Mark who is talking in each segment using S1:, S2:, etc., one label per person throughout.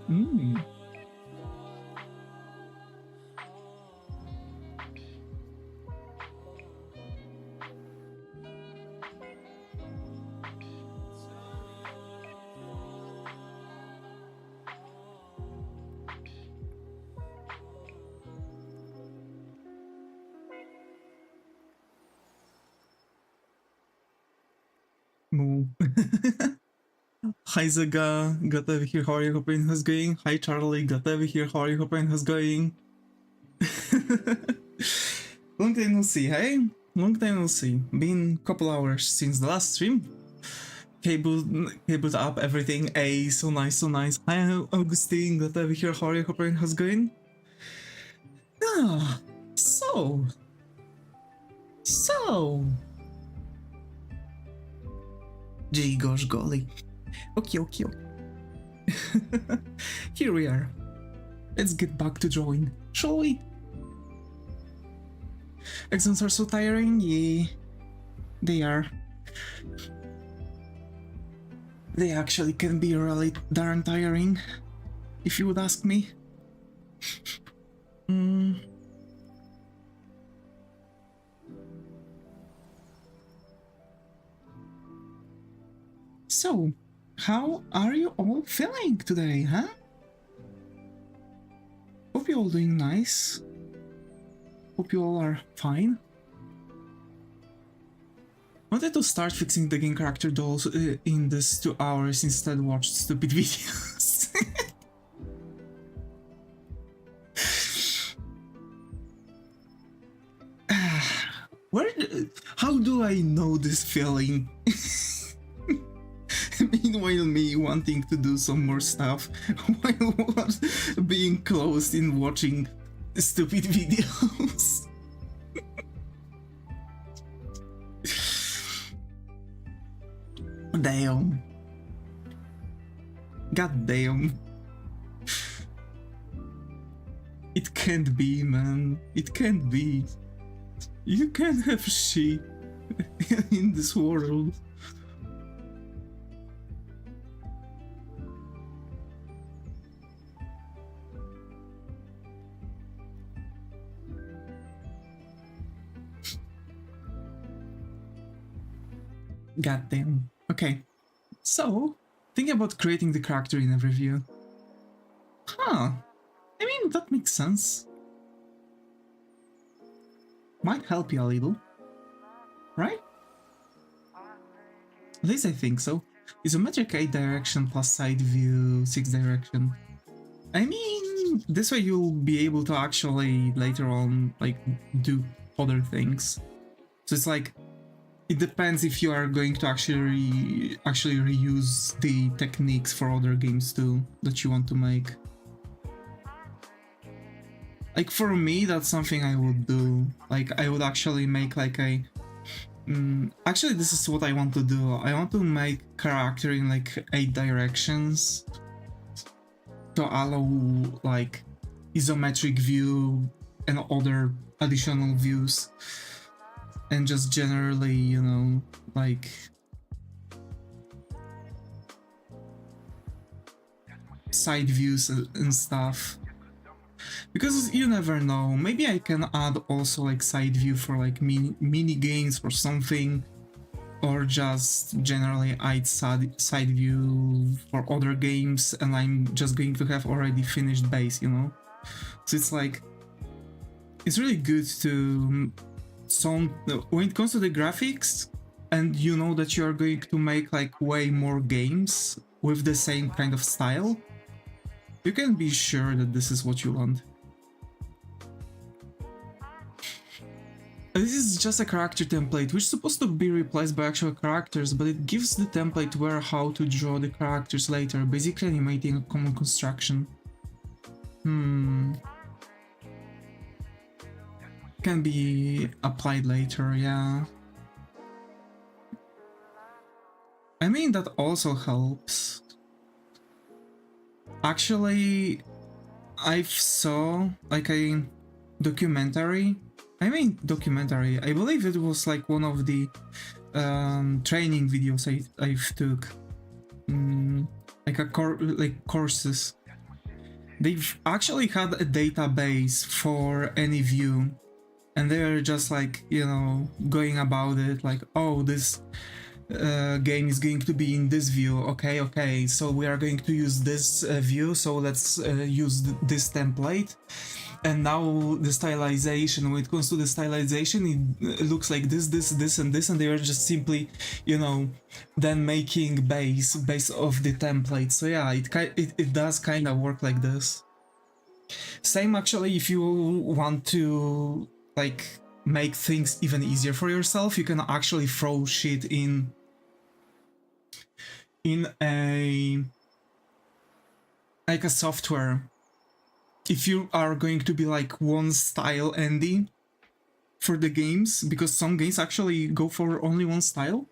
S1: Mm. Moo. Hi Zaga, got over here, how are you hoping how's going? Hi Charlie, got over here, how are you hoping how's going? Long time no see, hey? Long time no see. Been couple hours since the last stream. Cabled up everything. Hey, so nice, so nice. Hi Augustine, got over here, how are you hoping how's going? Ah, so. Gee gosh golly. Okay. Here we are. Let's get back to drawing, shall we? Exams are so tiring, yeah. They are. They actually can be really darn tiring, if you would ask me. So, how are you all feeling today, huh? Hope you're all doing nice. Hope you all are fine. Wanted to start fixing the game character dolls in this 2 hours, instead watched stupid videos. How do I know this feeling? Meanwhile, me wanting to do some more stuff while being closed in watching stupid videos. Damn. God damn. It can't be, man. It can't be. You can't have shit in this world. God damn. Okay. So, thinking about creating the character in every view. Huh. I mean, that makes sense. Might help you a little. Right? At least I think so. Isometric 8 direction plus side view 6 direction. I mean, this way you'll be able to actually later on, like, do other things. So it's like, it depends if you are going to actually reuse the techniques for other games too that you want to make. Like for me, that's something I would do. Like I would actually make like a... actually, this is what I want to do. I want to make character in like 8 directions to allow like isometric view and other additional views. And just generally, you know, like side views and stuff. Because you never know, maybe I can add also like side view for like mini games or something, or just generally add side view for other games, and I'm just going to have already finished base, you know. So it's like, it's really good to when it comes to the graphics, and you know that you are going to make like way more games with the same kind of style, you can be sure that this is what you want. This is just a character template, which is supposed to be replaced by actual characters, but it gives the template where how to draw the characters later, basically animating a common construction. Can be applied later, yeah. I mean, that also helps. Actually, I saw like a documentary. I believe it was like one of the training videos I've took, like courses they've actually had a database for any view, and they're just like, you know, going about it like, oh, this game is going to be in this view. Okay, so we are going to use this view, so let's use this template. And now the stylization, when it comes to the stylization, it looks like this, and this, and they are just simply, you know, then making base of the template. So yeah, it does kind of work like this. Same actually, if you want to like make things even easier for yourself, you can actually throw shit in a like a software. If you are going to be like one style Andy for the games, because some games actually go for only one style.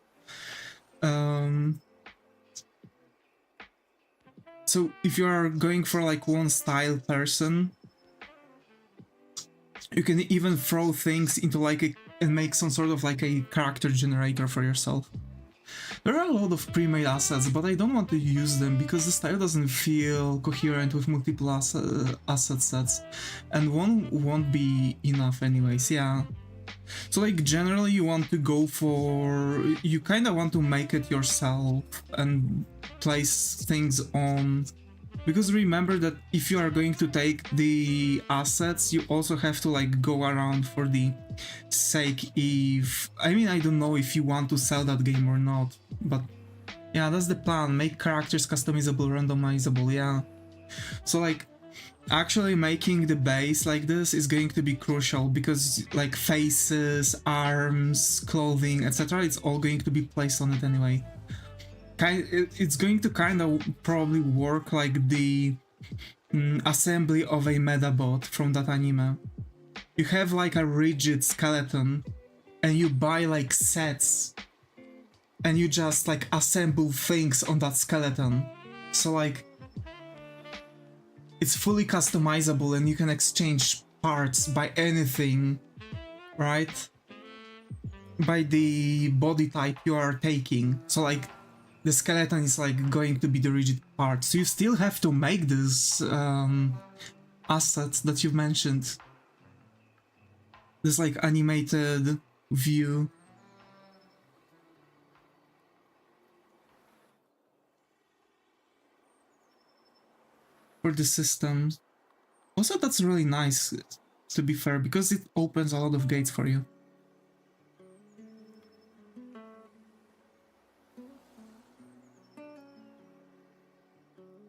S1: So if you are going for like one style person, you can even throw things into like and make some sort of like a character generator for yourself. There are a lot of pre-made assets, but I don't want to use them because the style doesn't feel coherent with multiple asset sets, and one won't be enough anyways, yeah. So like generally you want to go for, you kind of want to make it yourself and place things on, because remember that if you are going to take the assets, you also have to like go around for the sake if, I mean, I don't know if you want to sell that game or not, but yeah, that's the plan. Make characters customizable, randomizable, yeah. So like actually making the base like this is going to be crucial, because like faces, arms, clothing, etc., it's all going to be placed on it anyway. It's going to kind of probably work like the assembly of a Medabot from that anime. You have like a rigid skeleton and you buy like sets and you just like assemble things on that skeleton. So like it's fully customizable and you can exchange parts by anything, right? By the body type you are taking. So like the skeleton is like going to be the rigid part. So you still have to make this assets that you've mentioned. This like animated view. For the system. Also, that's really nice, to be fair, because it opens a lot of gates for you.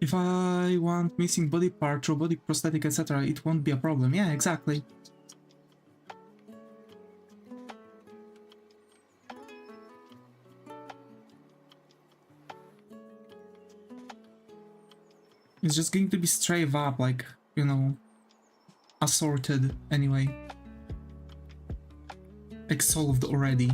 S1: If I want missing body part, robotic prosthetic, etc., it won't be a problem. Yeah, exactly. It's just going to be straight up, like, you know, assorted anyway. Like, solved already.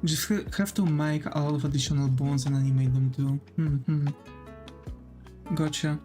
S1: Just have to make a lot of additional bones and animate them too. Gotcha.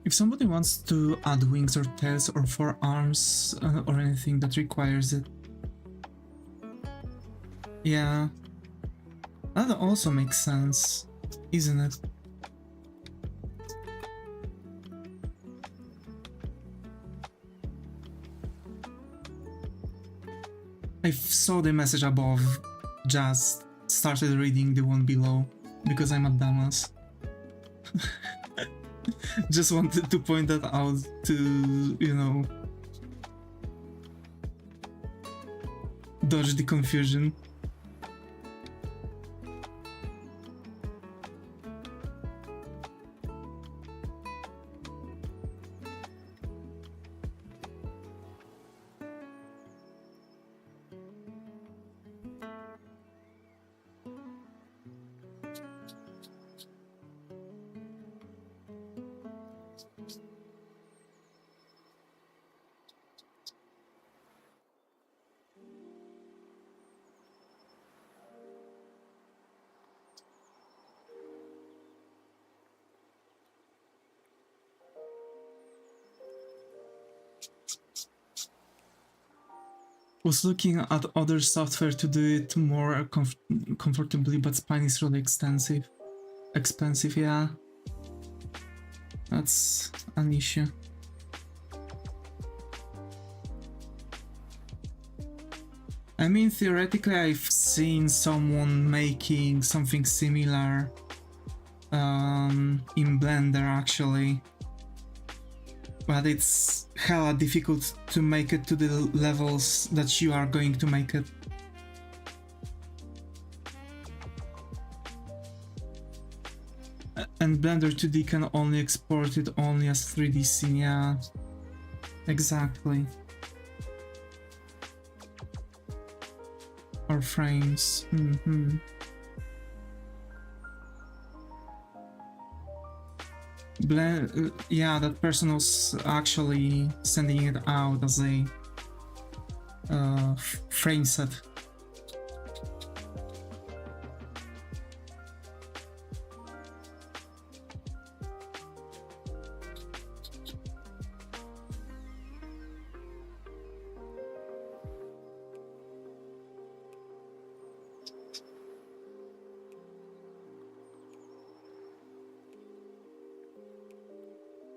S1: If somebody wants to add wings or tails or 4 arms or anything that requires it. Yeah. That also makes sense, isn't it? I saw the message above. just started reading the one below because I'm a dumbass. Just wanted to point that out to, you know, dodge the confusion. Was looking at other software to do it more comfortably, but Spine is really expensive. Yeah. That's an issue. I mean, theoretically, I've seen someone making something similar in Blender, actually. But it's hella difficult to make it to the levels that you are going to make it. And Blender 2D can only export it only as 3D scene, yeah. Exactly. Or frames. Yeah, that person was actually sending it out as a frame set.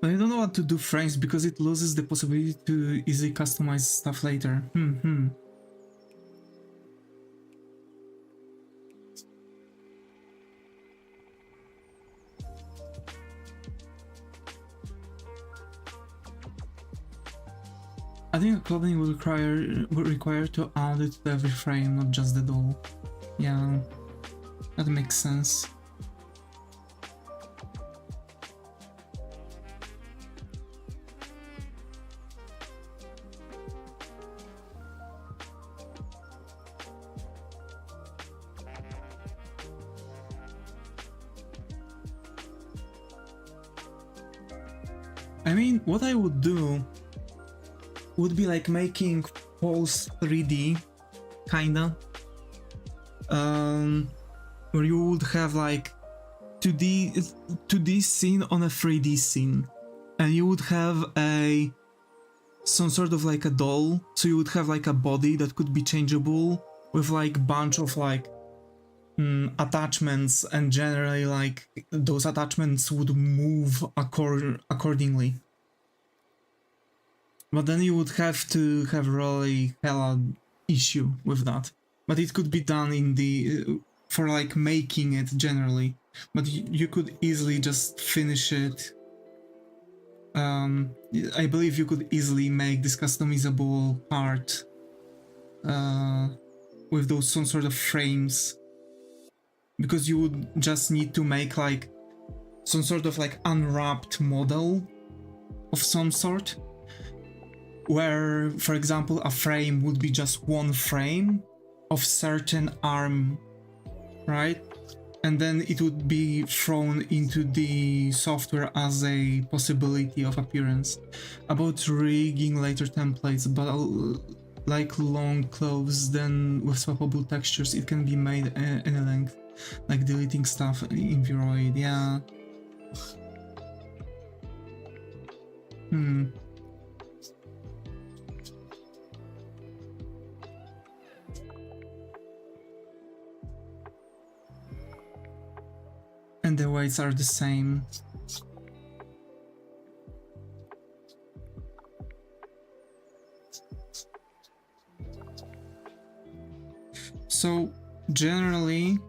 S1: I don't know what to do frames because it loses the possibility to easily customize stuff later. I think clothing will require to add it to every frame, not just the doll. Yeah, that makes sense. I mean, what I would do would be like making false 3D, kinda. Where you would have like 2D scene on a 3D scene. And you would have some sort of like a doll, so you would have like a body that could be changeable with like bunch of like attachments, and generally like those attachments would move accordingly. But then you would have to have really hella issue with that. But it could be done in the for like making it generally. But you could easily just finish it. I believe you could easily make this customizable part with those some sort of frames, because you would just need to make like some sort of like unwrapped model of some sort, where, for example, a frame would be just one frame of certain arm, right? And then it would be thrown into the software as a possibility of appearance. About rigging later templates, but like long clothes, then with swappable textures, it can be made any length, like deleting stuff in Vroid, yeah. And the weights are the same. So generally,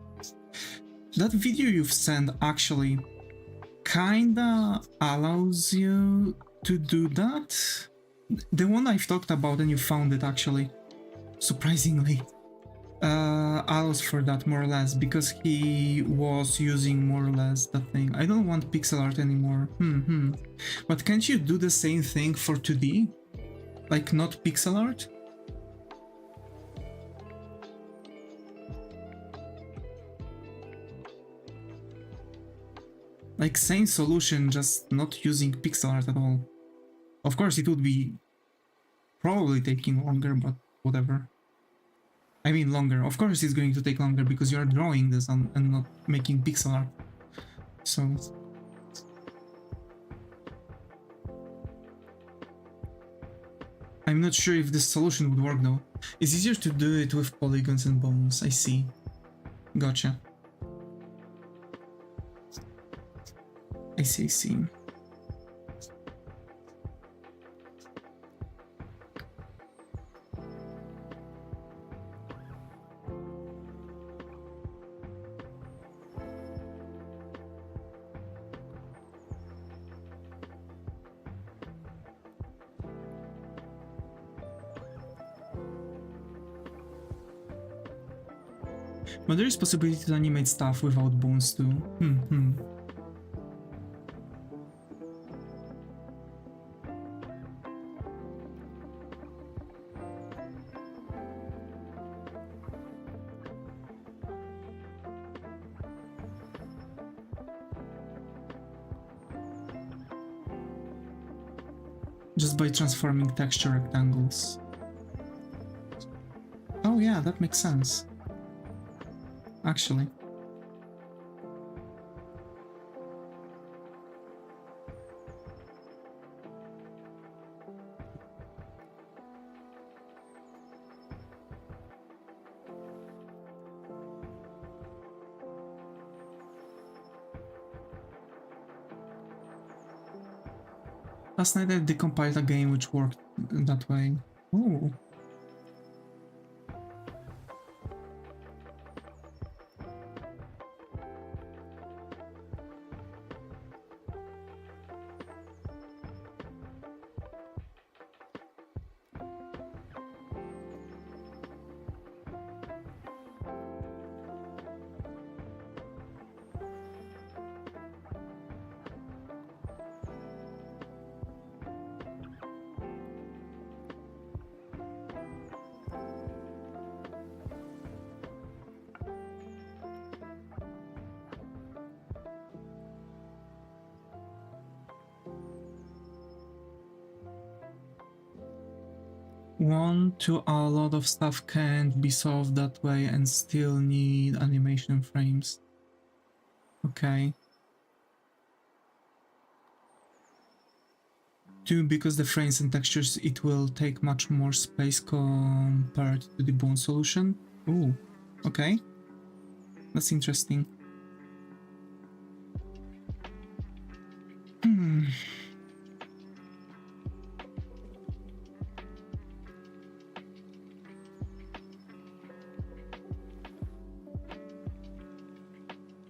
S1: that video you've sent actually kinda allows you to do that. The one I've talked about and you found it actually, surprisingly, allows for that more or less, because he was using more or less that thing. I don't want pixel art anymore. But can't you do the same thing for 2D? Like not pixel art? Like same solution, just not using pixel art at all. Of course it would be probably taking longer, but whatever. I mean longer. Of course it's going to take longer because you're drawing this and not making pixel art. So... I'm not sure if this solution would work though. It's easier to do it with polygons and bones, I see. Gotcha. I see. But there is possibility to animate stuff without bones too. Just by transforming texture rectangles. Oh yeah, that makes sense. Actually. Last night I decompiled a game which worked that way. Oh. A lot of stuff can't be solved that way and still need animation frames. Okay. 2, because the frames and textures, it will take much more space compared to the bone solution. Ooh, okay. That's interesting.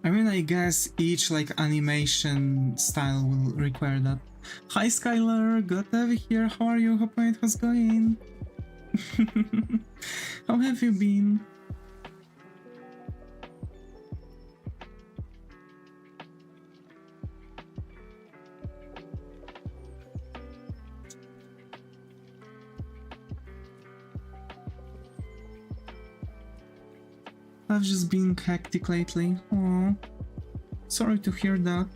S1: I mean, I guess each like animation style will require that. Hi Skylar, good to have you here. How are you? Hope it was going. How have you been? I've just been hectic lately. Oh, sorry to hear that.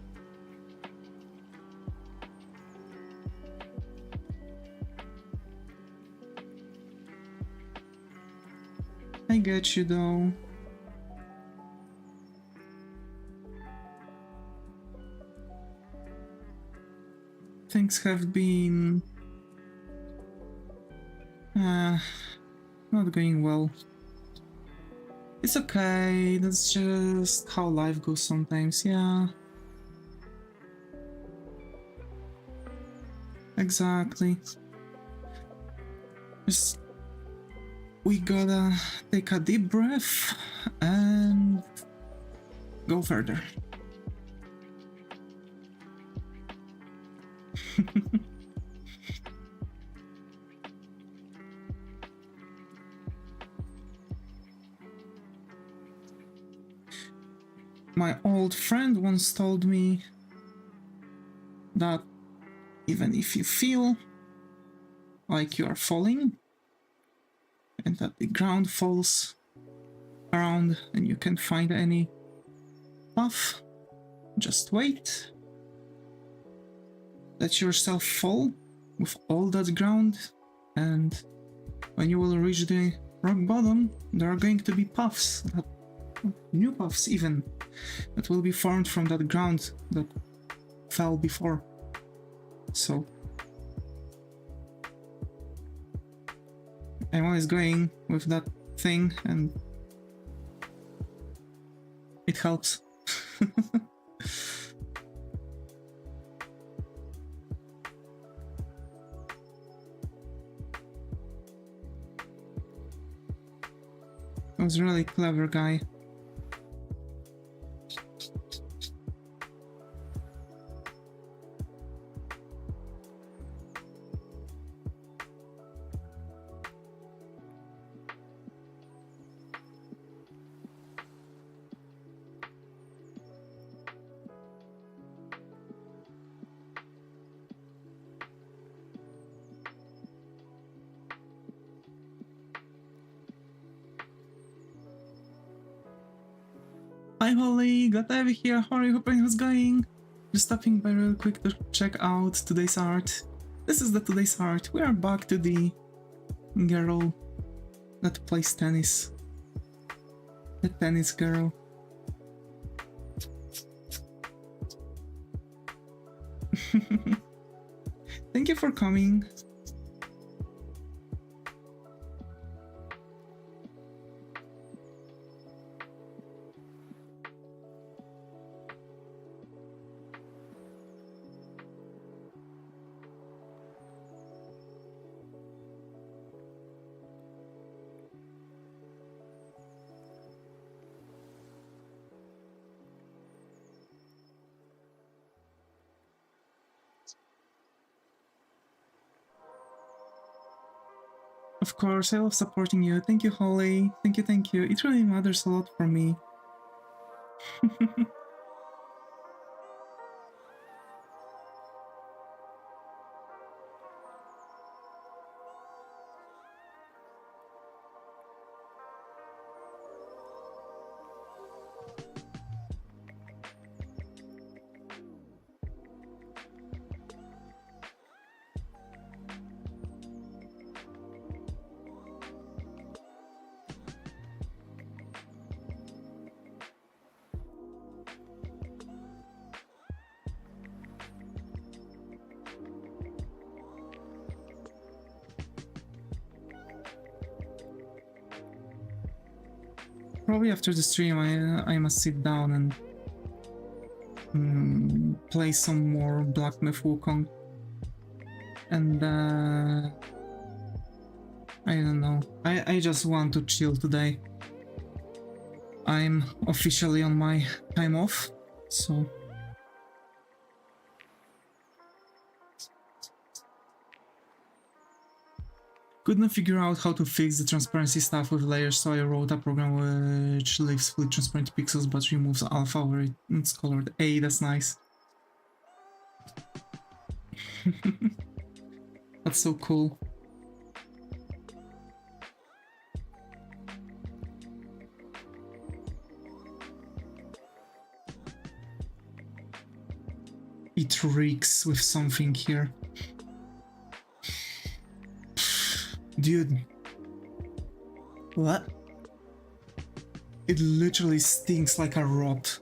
S1: I get you though. Things have been not going well. It's okay, that's just how life goes sometimes, yeah. Exactly. we gotta take a deep breath and go further. My old friend once told me that even if you feel like you are falling and that the ground falls around and you can't find any path, just wait. Let yourself fall with all that ground, and when you will reach the rock bottom, there are going to be paths, new paths even, that will be formed from that ground that fell before. So I'm always going with that thing, and it helps. I was a really clever guy. Hi Holly, glad to have you here. How are you? Hoping it's going? Just stopping by real quick to check out today's art. This is the today's art. We are back to the girl that plays tennis. The tennis girl. Thank you for coming. Of course, I love supporting you. Thank you, Holly. Thank you, thank you. It really matters a lot for me. Probably after the stream I must sit down and play some more Black Myth Wukong. And I don't know. I just want to chill today. I'm officially on my time off, so couldn't figure out how to fix the transparency stuff with layers, so I wrote a program which leaves fully transparent pixels but removes alpha where it's colored. A, that's nice. That's so cool. It reeks with something here. Dude. What? It literally stinks like a rot.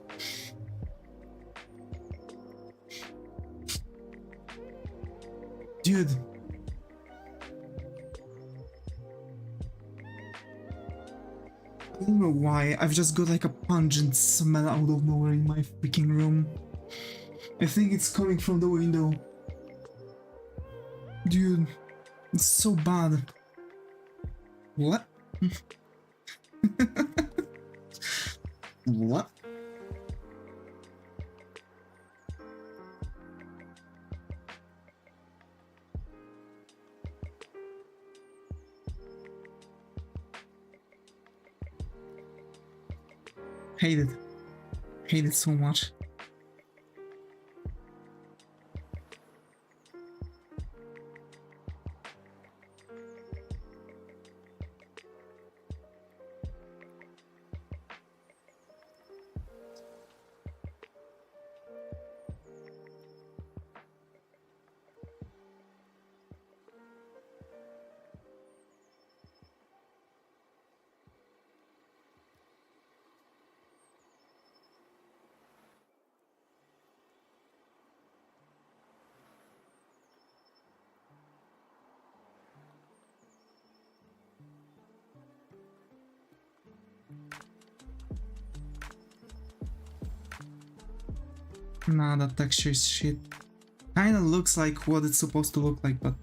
S1: Dude. I don't know why, I've just got like a pungent smell out of nowhere in my freaking room. I think it's coming from the window. Dude, it's so bad. What? What? Hate it. Hate it so much. Nah, that texture is shit. Kinda looks like what it's supposed to look like, but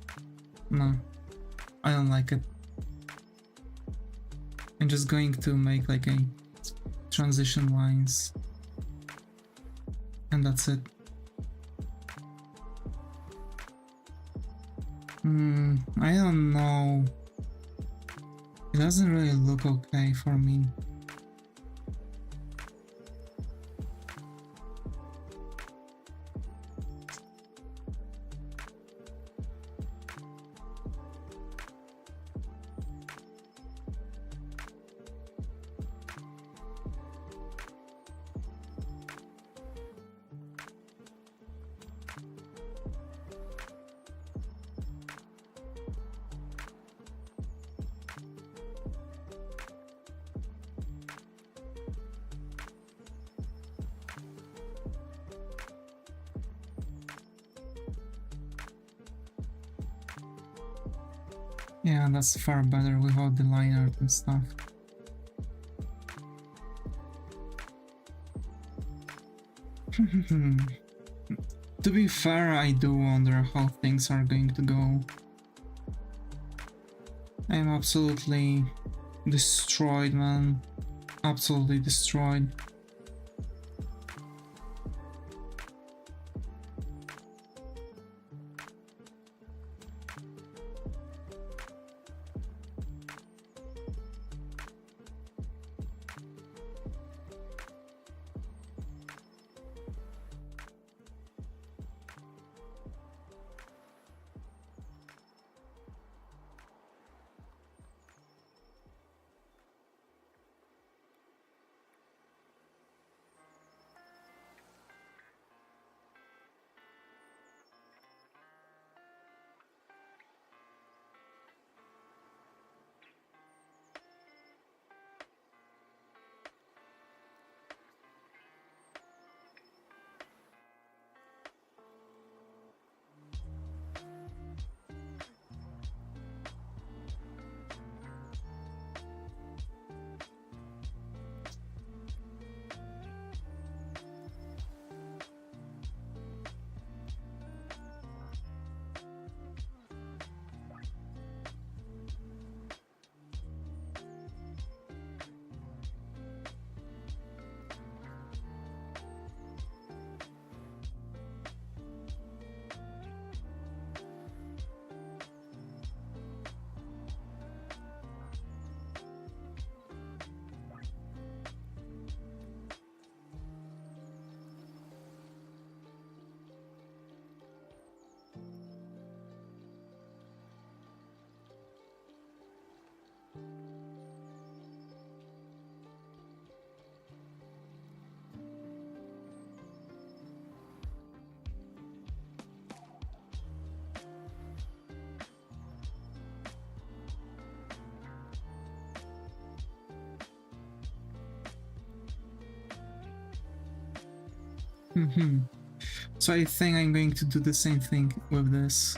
S1: no, I don't like it. I'm just going to make like a transition lines, and that's it. I don't know. It doesn't really look okay for me. Yeah, that's far better without the line art and stuff. To be fair, I do wonder how things are going to go. I'm absolutely destroyed, man. Absolutely destroyed. So I think I'm going to do the same thing with this.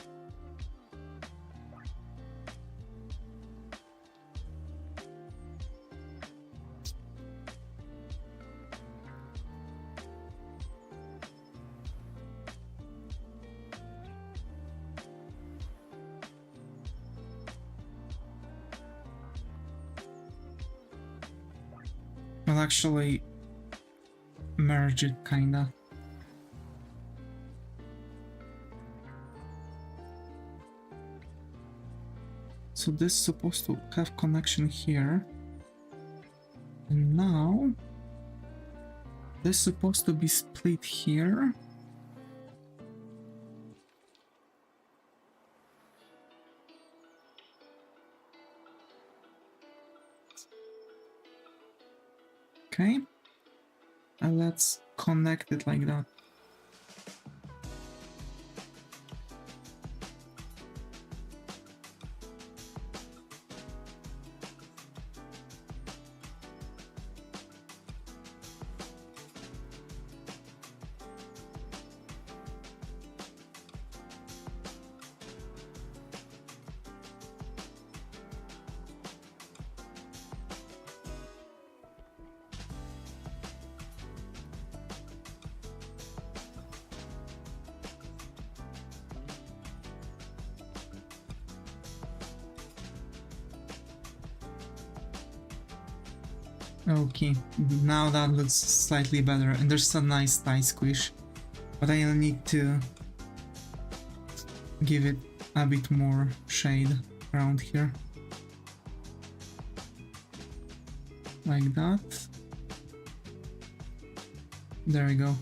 S1: can actually merge it, kinda. So this is supposed to have connection here. And now this is supposed to be split here. Okay. And let's connect it like that. Okay, now that looks slightly better, and there's a nice tie squish, but I need to give it a bit more shade around here. Like that. There we go.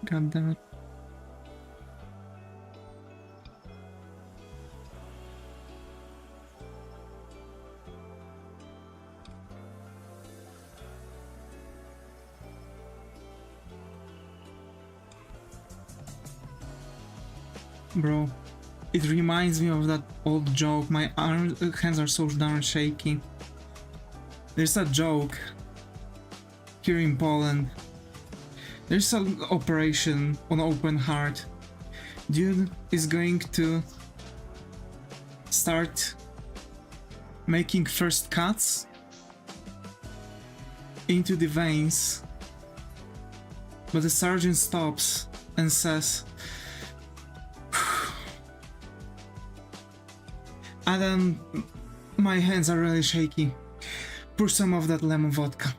S1: God damn it. Bro, it reminds me of that old joke. My hands are so darn shaky. There's a joke here in Poland. There's an operation on open heart. Dude is going to start making first cuts into the veins, but the sergeant stops and says, and then my hands are really shaky. Pour some of that lemon vodka.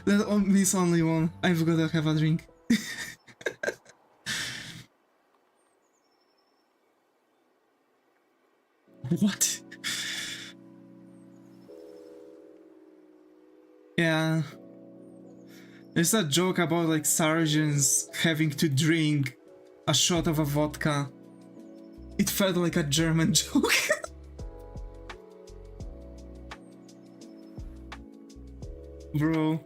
S1: That means only one. I've gotta have a drink. What? Yeah. There's a joke about like sergeants having to drink a shot of a vodka. It felt like a German joke. Bro.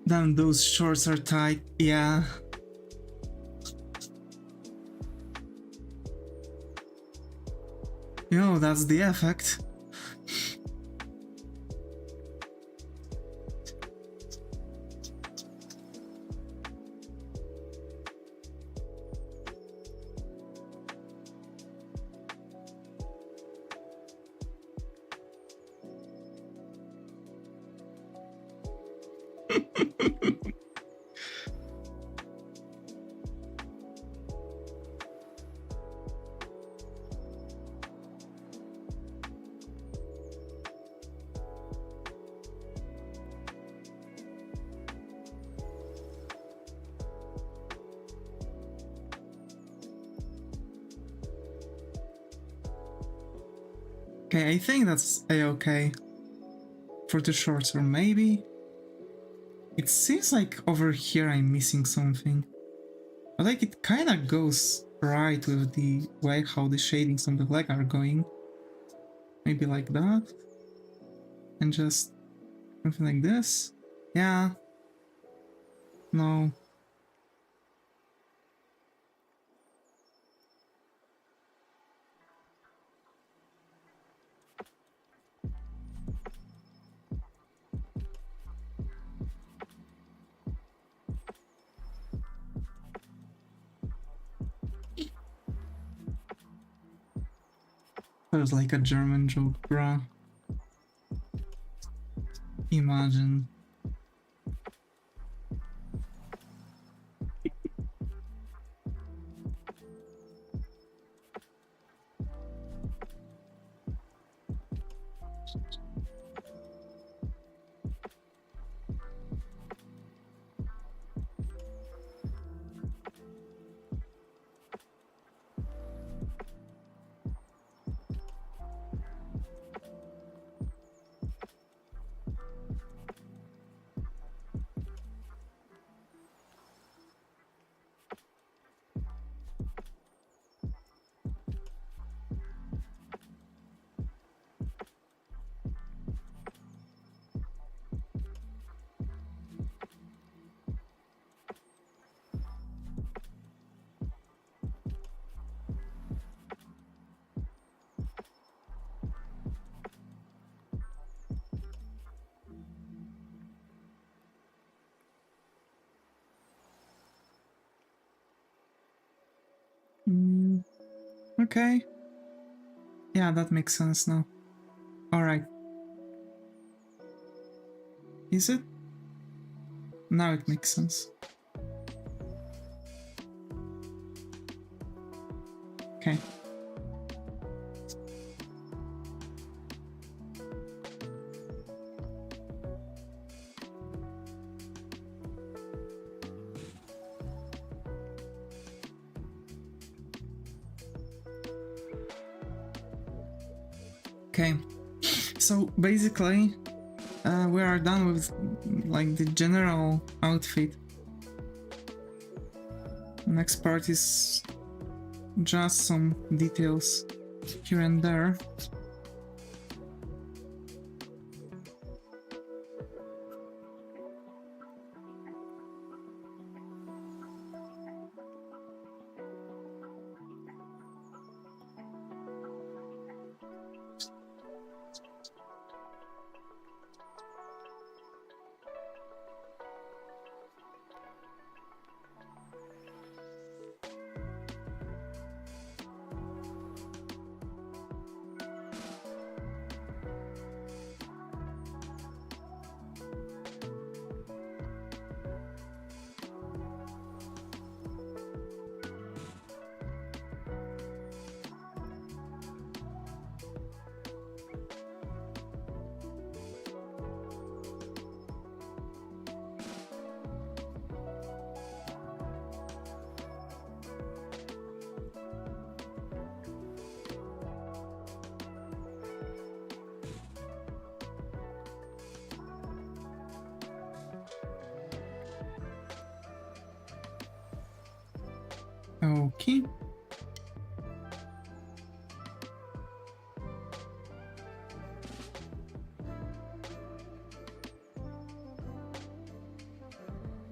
S1: Damn, those shorts are tight. Yeah. Yo, that's the effect. Okay, I think that's a-okay for the shorts, or maybe it seems like over here I'm missing something, but like it kind of goes right with the way how the shadings on the leg are going. Maybe like that. And just something like this. Yeah. No. That was like a German joke, bruh. Imagine. Okay. Yeah, that makes sense now. Alright. Is it? Now it makes sense. Okay. Okay. So basically, we are done with like the general outfit. Next part is just some details here and there. Okay.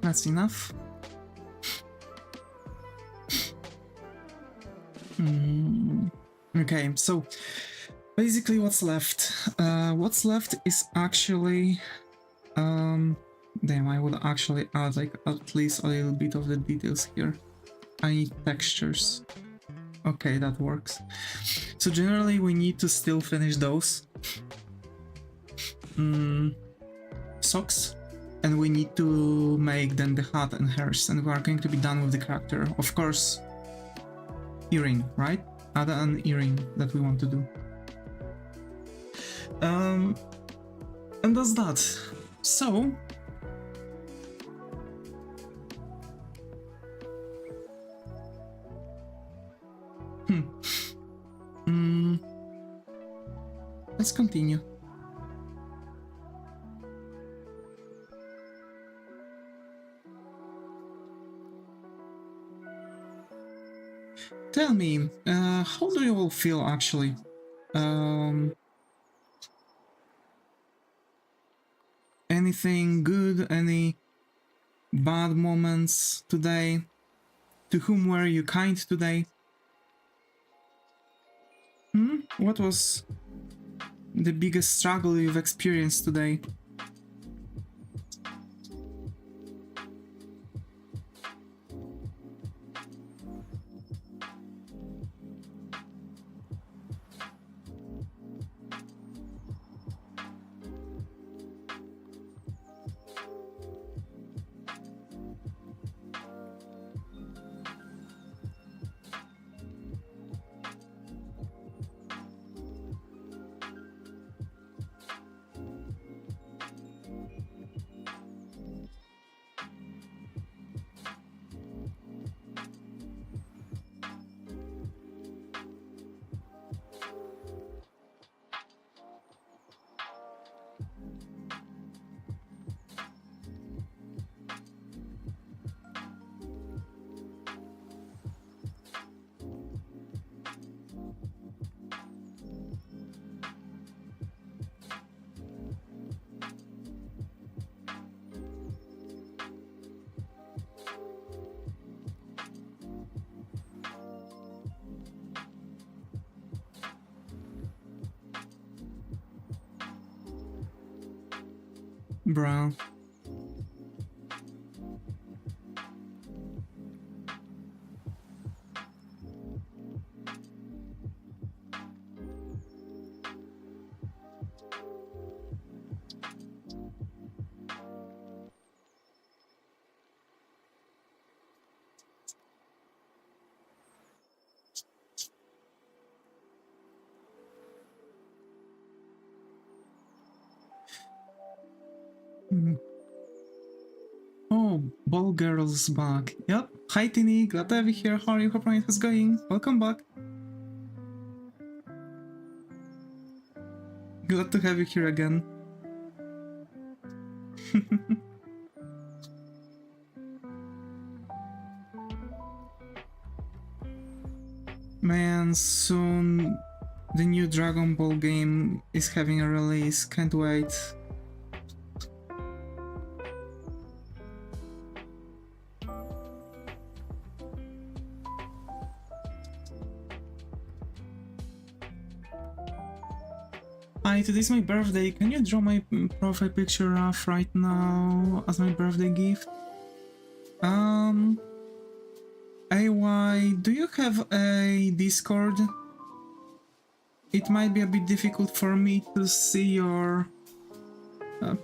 S1: That's enough. Okay, so basically what's left? What's left is actually... damn, I would actually add like at least a little bit of the details here. I need textures. Okay, that works. So generally we need to still finish those. Socks. And we need to make then the hat and hairs, and we are going to be done with the character. Of course, earring, right? Add an earring that we want to do. And that's that. So... let's continue. Tell me, how do you all feel actually? anything good, any bad moments today? To whom were you kind today? What was the biggest struggle you've experienced today? Bro. Oh, Ball Girl's back. Yep. Hi Tini, glad to have you here. How are you? Hope it is going. Welcome back. Glad to have you here again. Man, soon the new Dragon Ball game is having a release. Can't wait. Hi, today's my birthday. Can you draw my profile picture off right now as my birthday gift? AY, do you have a Discord? It might be a bit difficult for me to see your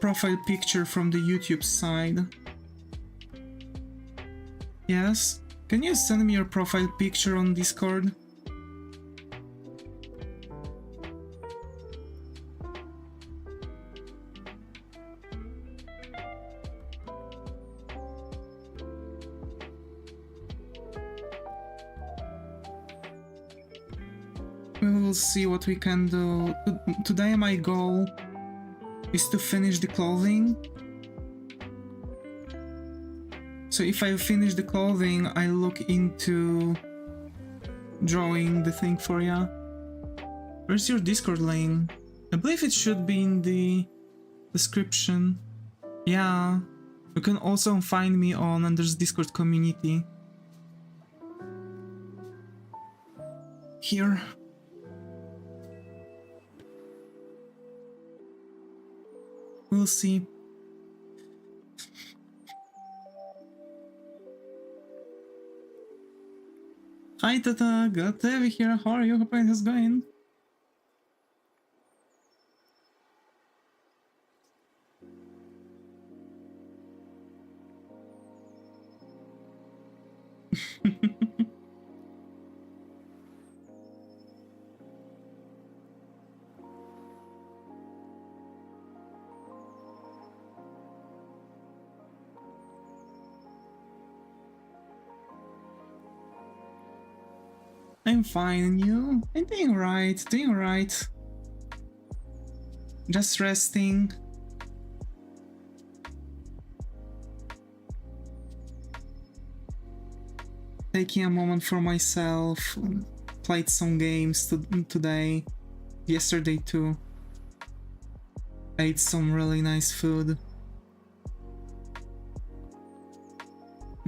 S1: profile picture from the YouTube side. Yes? Can you send me your profile picture on Discord? We'll see what we can do. Today my goal is to finish the clothing. So if I finish the clothing, I look into drawing the thing for ya. Where's your Discord link? I believe it should be in the description. Yeah, you can also find me on Anders Discord community. Here. We'll see. Hi Tata, glad to have you here. How are you? Hope it is going. I'm fine, and you? I'm doing right, doing right. Just resting. Taking a moment for myself. Played some games today. Yesterday too. Ate some really nice food.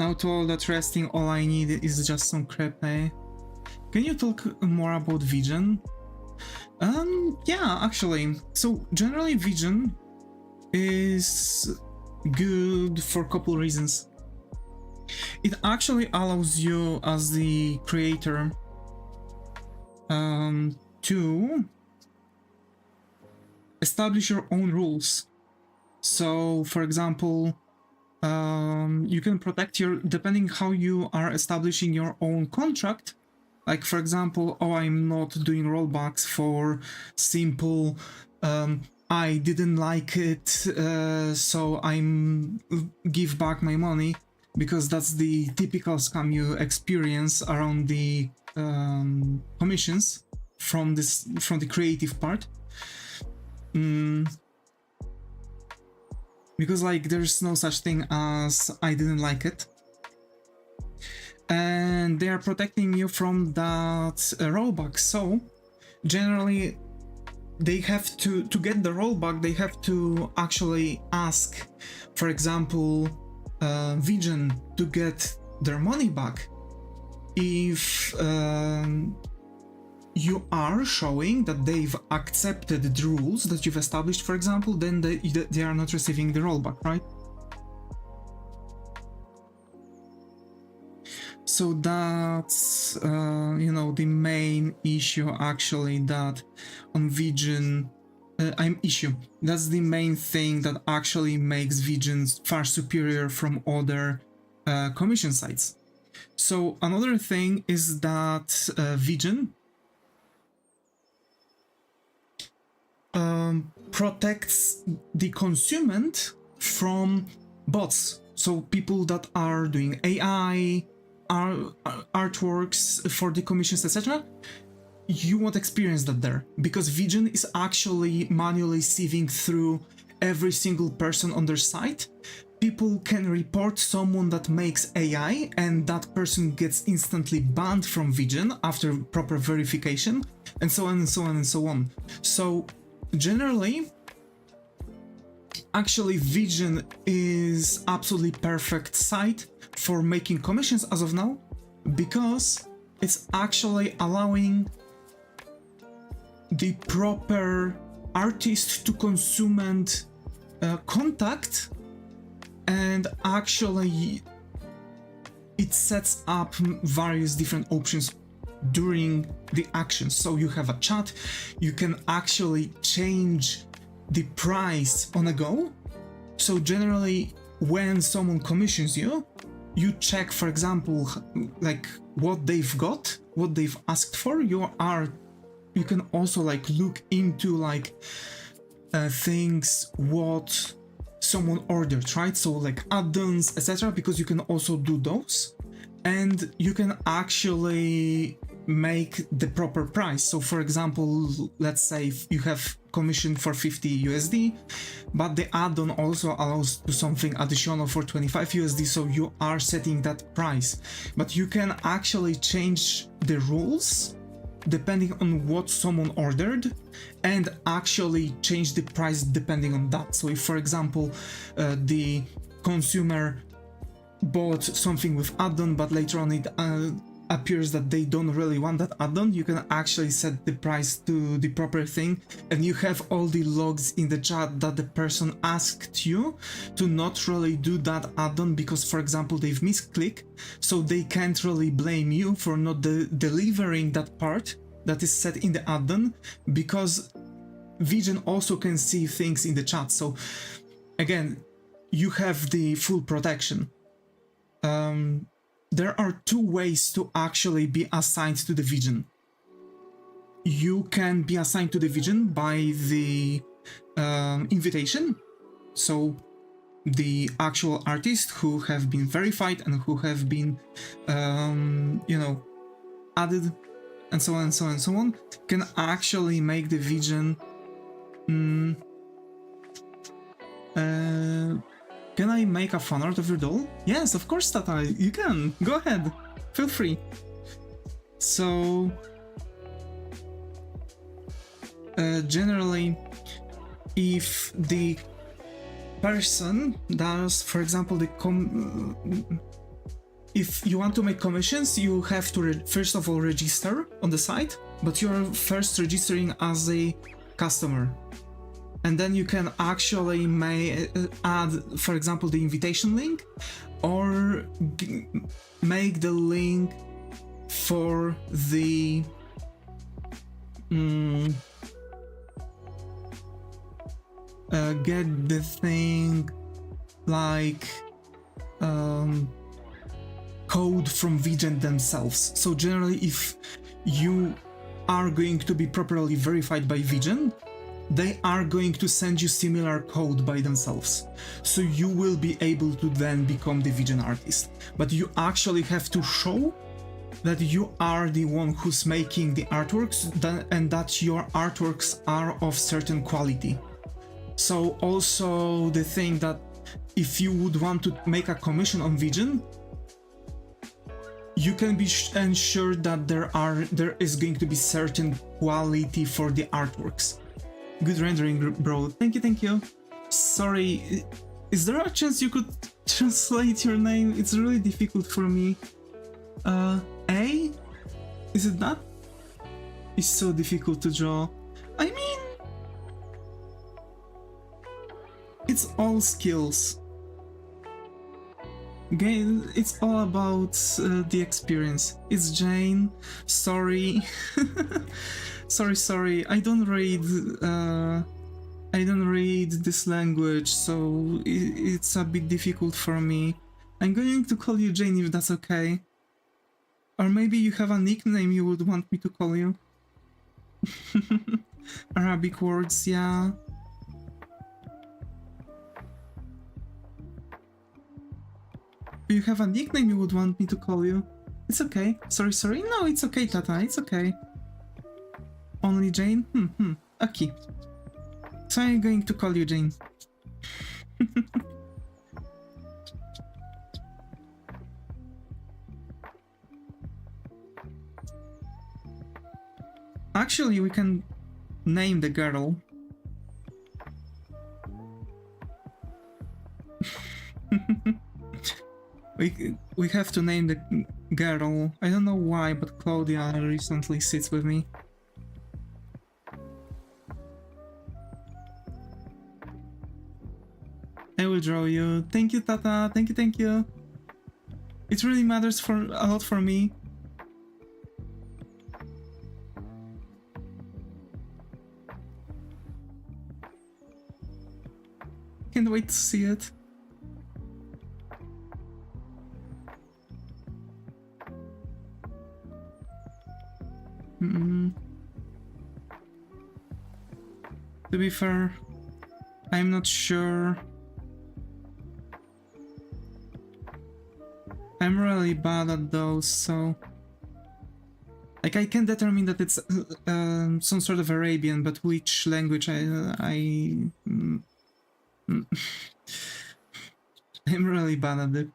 S1: Now to all that resting, all I need is just some crepe. Can you talk more about Vision? Yeah, actually. So generally Vision is good for a couple reasons. It actually allows you as the creator to establish your own rules. So for example, you can protect your, depending how you are establishing your own contract. Like for example, oh, I'm not doing rollbacks for simple, I didn't like it, so I'm give back my money, because that's the typical scam you experience around the commissions from the creative part. Because like there's no such thing as I didn't like it, and they are protecting you from that rollback. So generally they have to get the rollback, they have to actually ask, for example, Vision to get their money back. If you are showing that they've accepted the rules that you've established, for example, then they are not receiving the rollback, right? So that's, you know, the main issue actually that on Vision, that's the main thing that actually makes Vision far superior from other commission sites. So another thing is that Vision protects the consumer from bots. So people that are doing AI, artworks for the commissions, etc. You won't experience that there, because Vision is actually manually sieving through every single person on their site. People can report someone that makes AI, and that person gets instantly banned from Vision after proper verification, and so on and so on and so on. So generally, actually Vision is absolutely perfect site for making commissions as of now, because it's actually allowing the proper artist to consumer contact, and actually it sets up various different options during the action. So you have a chat, you can actually change the price on a go. So generally when someone commissions you, you check, for example, like what they've got, what they've asked for. You can also like look into like things what someone ordered, right? So like add-ons, etc., because you can also do those, and you can actually make the proper price. So for example, let's say if you have commission for 50 USD, but the add-on also allows to something additional for 25 USD, so you are setting that price. But you can actually change the rules depending on what someone ordered, and actually change the price depending on that. So if, for example, the consumer bought something with add-on, but later on it appears that they don't really want that add-on, you can actually set the price to the proper thing, and you have all the logs in the chat that the person asked you to not really do that add-on because, for example, they've misclicked, so they can't really blame you for not delivering that part that is set in the add-on, because Vision also can see things in the chat. So again, you have the full protection. There are two ways to actually be assigned to the Vision. You can be assigned to the Vision by the invitation, so the actual artists who have been verified and who have been, you know, added, and so on and so on and so on, can actually make the Vision. Can I make a fan art of your doll? Yes, of course, Tata, you can. Go ahead. Feel free. So, generally, if the person does, for example, if you want to make commissions, you have to first of all register on the site, but you're first registering as a customer. And then you can actually add, for example, the invitation link, or make the link for the get the thing like code from Vigent themselves. So generally, if you are going to be properly verified by Vigent, they are going to send you similar code by themselves. So you will be able to then become the Vigent artist. But you actually have to show that you are the one who's making the artworks, and that your artworks are of certain quality. So also the thing that if you would want to make a commission on Vigent, you can be ensured that there is going to be certain quality for the artworks. Good rendering, bro. Thank you. Sorry, is there a chance you could translate your name? It's really difficult for me. A? Is it that? It's so difficult to draw. I mean, it's all skills. Again, it's all about the experience. It's Jane. Sorry. sorry. I don't read this language, so it's a bit difficult for me. I'm going to call you Jane if that's okay. Or maybe you have a nickname you would want me to call you. Arabic words, yeah. Do you have a nickname you would want me to call you? It's okay. Sorry. No, it's okay, Tata. It's okay. Only Jane? Okay. So I'm going to call you Jane. Actually, we can name the girl. We have to name the girl. I don't know why, but Claudia recently sits with me. I will draw you. Thank you, Tata. Thank you. It really matters a lot for me. Can't wait to see it. To be fair, I'm not sure. I'm really bad at those, so... Like, I can determine that it's some sort of Arabian, but which language I'm really bad at it.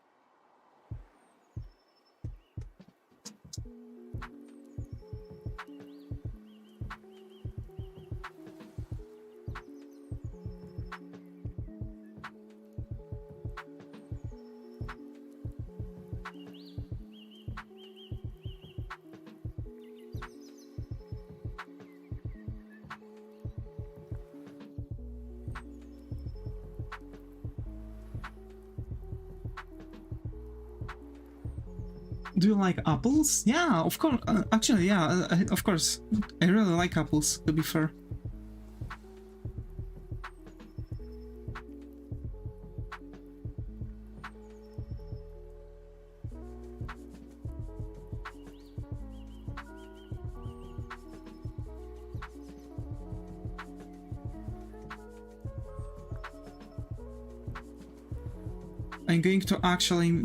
S1: Do you like apples? Yeah, of course. Actually, yeah, of course. I really like apples, to be fair. I'm going to actually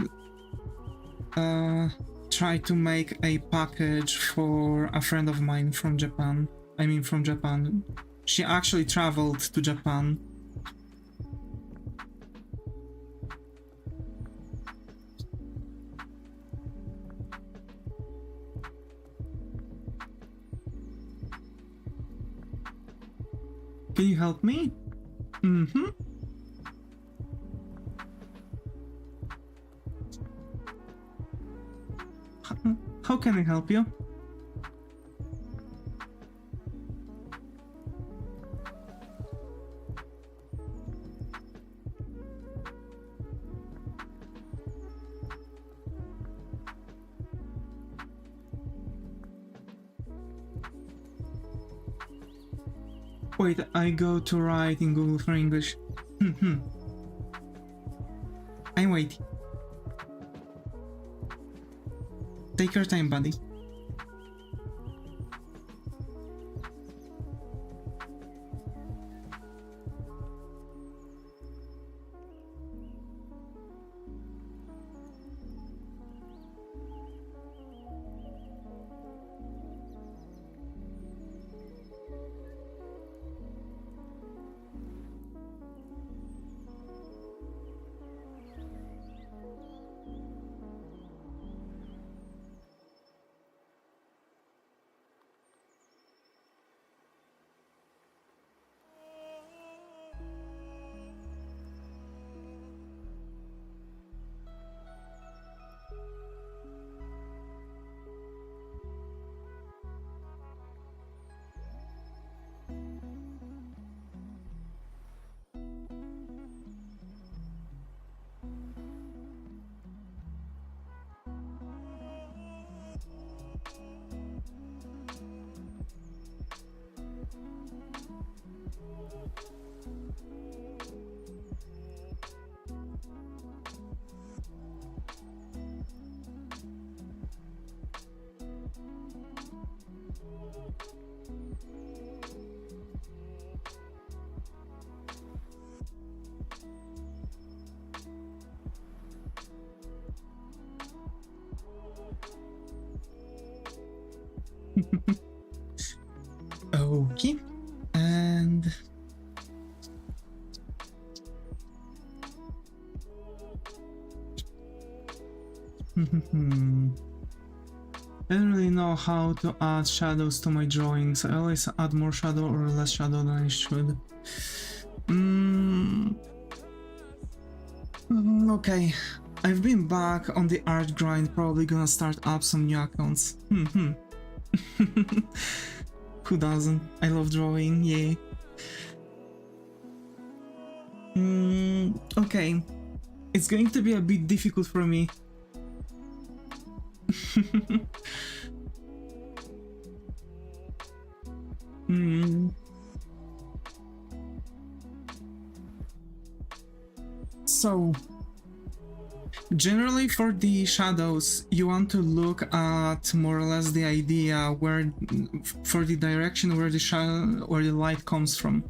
S1: try to make a package for a friend of mine from Japan. I mean, from Japan. She actually traveled to Japan. Can you help me? Mm-hmm. How can I help you? Wait, I go to write in Google for English. I'm waiting. Take your time, buddy. Okay, and I don't really know how to add shadows to my drawings. I always add more shadow or less shadow than I should. Okay, I've been back on the art grind, probably gonna start up some new accounts. Who doesn't? I love drawing, yay. Okay, it's going to be a bit difficult for me. So, generally for the shadows, you want to look at more or less the idea where, for the direction where the shadow or the light comes from.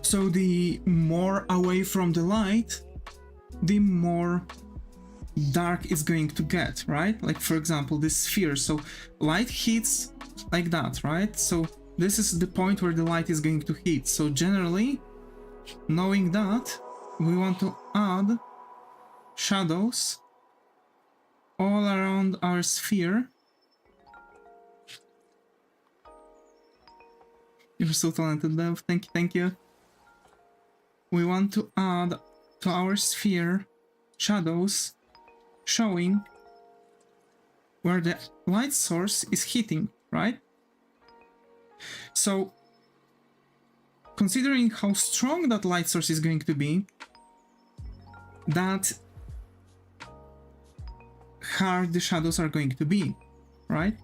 S1: So the more away from the light, the more dark it's going to get, right? Like for example, this sphere. So light hits like that, right? So this is the point where the light is going to hit. So generally, knowing that, we want to add shadows all around our sphere. You're so talented, Dev. Thank you. We want to add to our sphere shadows showing where the light source is hitting, right? So, considering how strong that light source is going to be, that hard the shadows are going to be, right?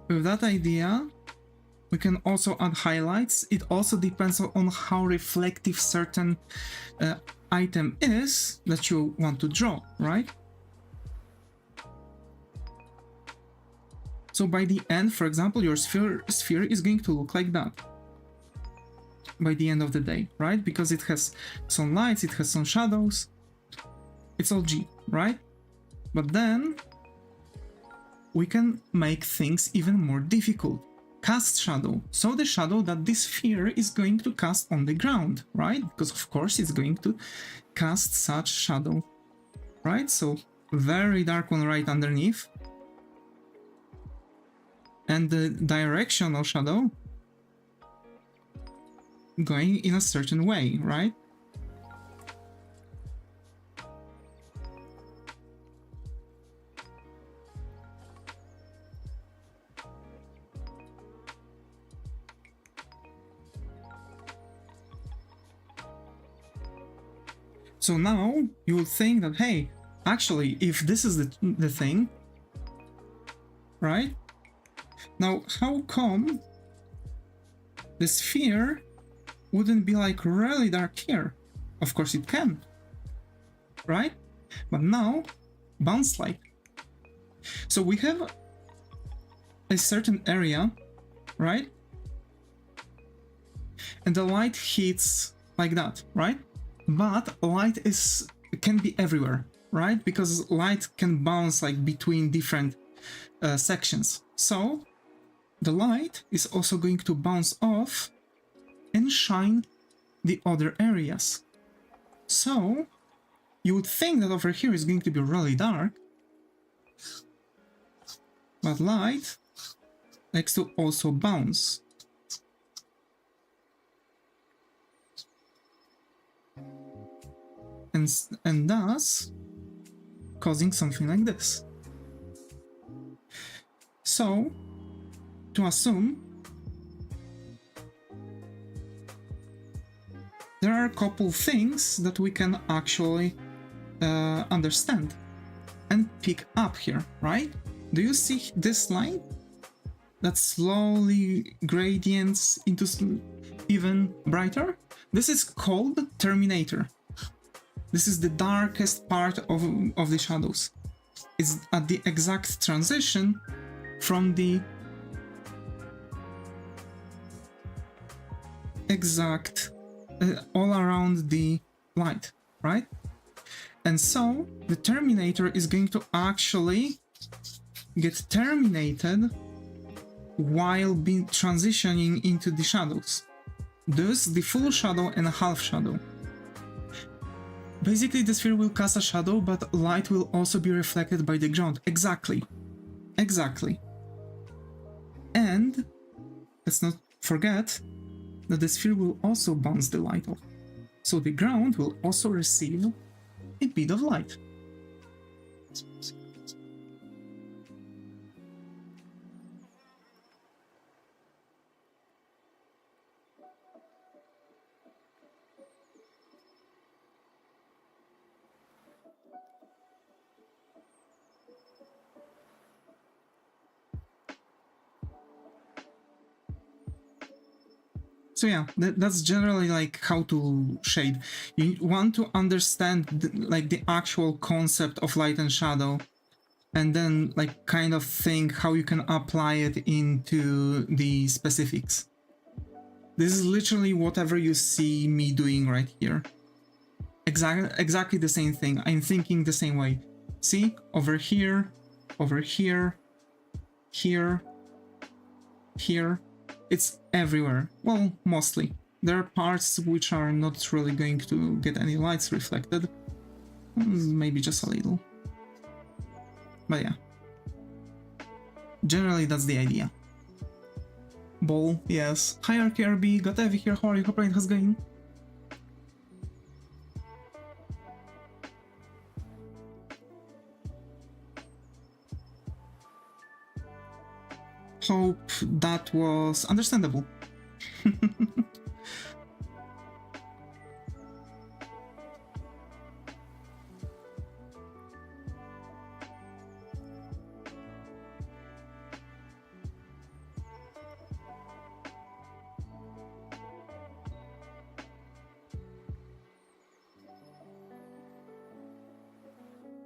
S1: With that idea, we can also add highlights. It also depends on how reflective certain item is that you want to draw, right? So by the end, for example, your sphere is going to look like that by the end of the day, right? Because it has some lights, it has some shadows, it's all G, right? But then we can make things even more difficult. Cast shadow. So the shadow that this sphere is going to cast on the ground, right? Because of course it's going to cast such shadow, right? So very dark one right underneath. and the directional shadow going in a certain way, right? So now you would think that, hey, actually, if this is the thing, right? Now, how come the sphere wouldn't be like really dark here? Of course it can, right? But now, bounce light. So we have a certain area, right? And the light hits like that, right? But light can be everywhere, right? Because light can bounce like between different sections. So the light is also going to bounce off and shine the other areas. So you would think that over here is going to be really dark, but light likes to also bounce. And thus causing something like this. So, to assume, there are a couple things that we can actually understand and pick up here, right? Do you see this line that slowly gradients into even brighter? This is called terminator. This is the darkest part of the shadows. It's at the exact transition from the exact all around the light, right? And so the terminator is going to actually get terminated while being transitioning into the shadows. Thus the full shadow and a half shadow. Basically, the sphere will cast a shadow, but light will also be reflected by the ground. Exactly. Exactly. And let's not forget that the sphere will also bounce the light off. So the ground will also receive a bit of light. So yeah, that's generally like how to shade. You want to understand the actual concept of light and shadow, and then like kind of think how you can apply it into the specifics. This is literally whatever you see me doing right here. Exactly the same thing. I'm thinking the same way. See, over here, here, here. It's everywhere. Well, mostly. There are parts which are not really going to get any lights reflected. Maybe just a little. But yeah. Generally, that's the idea. Ball, yes. Hi RKRB, got Evie here, how are you? Hope it has going. Hope that was understandable.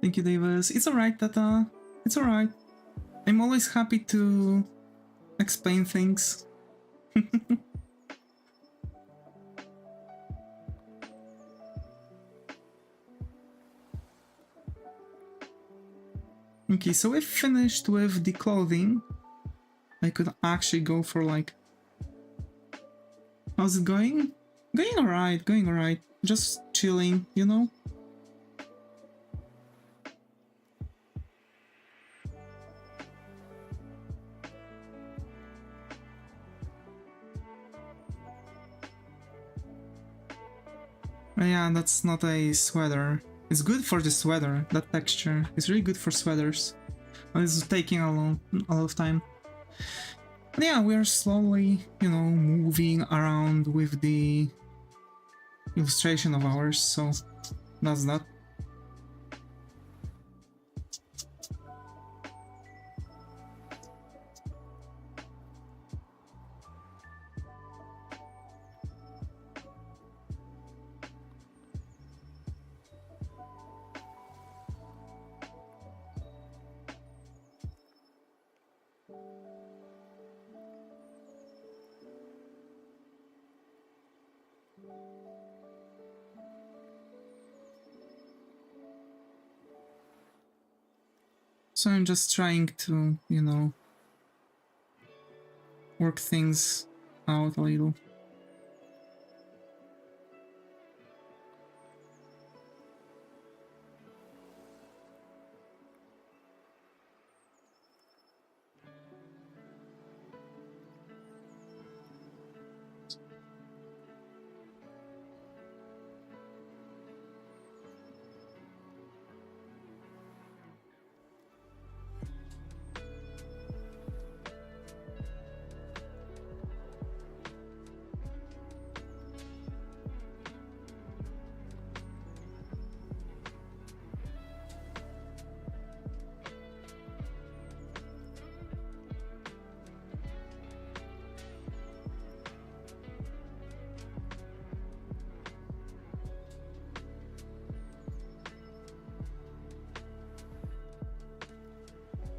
S1: Thank you, Davis. It's alright, Tata. It's alright. I'm always happy to explain things. Okay, so we finished with the clothing. I could actually go for like... How's it going? Going alright, going alright. Just chilling, you know? Yeah, that's not a sweater. It's good for the sweater, that texture. It's really good for sweaters. But it's taking a lot of time. But yeah, we are slowly, you know, moving around with the illustration of ours, so that's that. So I'm just trying to, you know, work things out a little.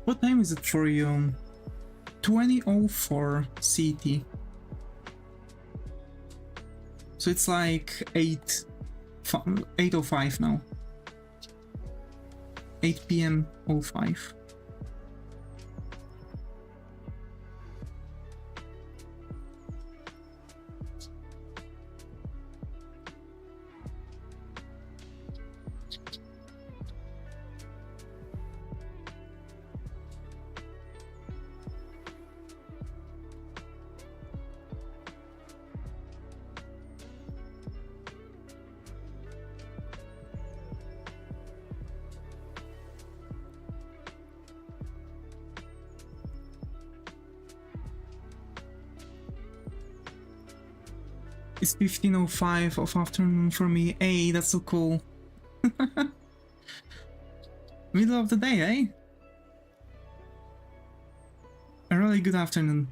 S1: What time is it for you? 20:04 CT. So it's like 8:05 now. 8 p.m. 05. It's 15:05 of afternoon for me. Hey, that's so cool. Middle of the day, eh? A really good afternoon.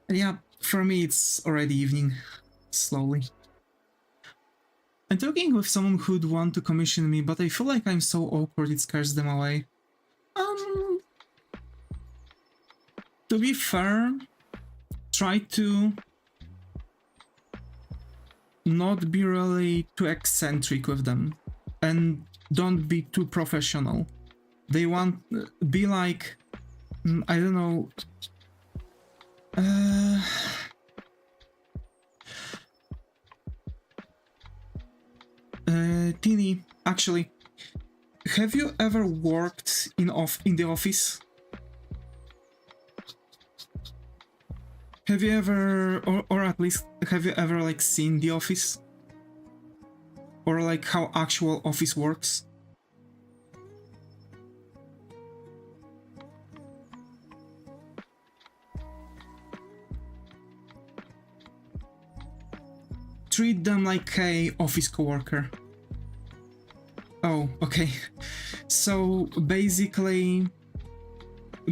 S1: And yeah, for me it's already evening, slowly. I'm talking with someone who'd want to commission me, but I feel like I'm so awkward it scares them away. To be fair, try to not be really too eccentric with them, and don't be too professional. They want, be like, I don't know, Tini, actually, have you ever worked in the office? Have you ever, or at least, have you ever like seen the office? Or like how actual office works? Treat them like a office coworker. Oh, okay. So basically,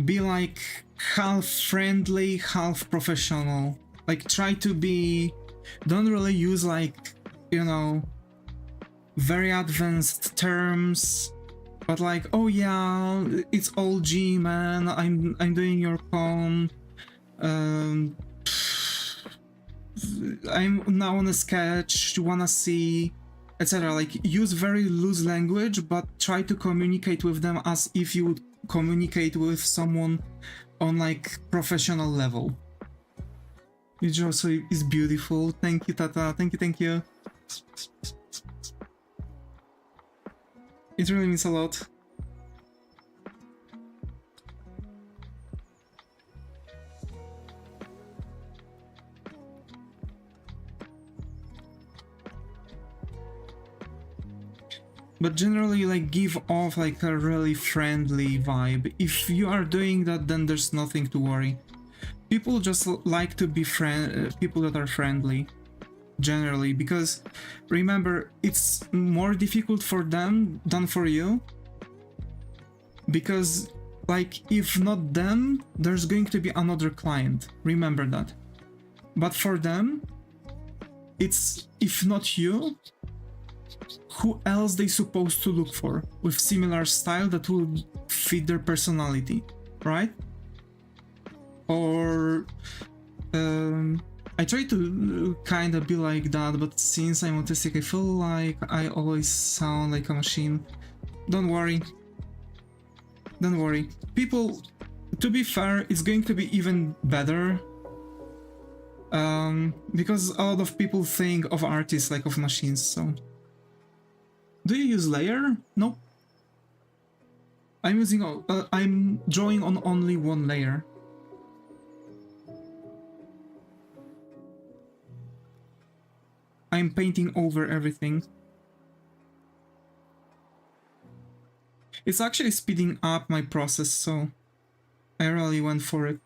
S1: be like half friendly, half professional. Like try to be, don't really use like, you know, very advanced terms, but like, oh yeah, it's all G, man. I'm doing your com. I'm now on a sketch. You wanna see, etc. Like use very loose language, but try to communicate with them as if you would communicate with someone on like professional level. Which also is beautiful. Thank you, Tata. Thank you. It really means a lot. but generally like give off like a really friendly vibe. If you are doing that, then there's nothing to worry. People just like to be people that are friendly, generally, because remember, it's more difficult for them than for you, because like if not them, there's going to be another client, remember that. But for them, it's if not you, who else they supposed to look for with similar style that will fit their personality, right? Or I try to kind of be like that, but since I'm autistic, I feel like I always sound like a machine. Don't worry. Don't worry. People, to be fair, it's going to be even better. Because a lot of people think of artists like of machines, so... Do you use layer? No. I'm drawing on only one layer. I'm painting over everything. It's actually speeding up my process, so I really went for it.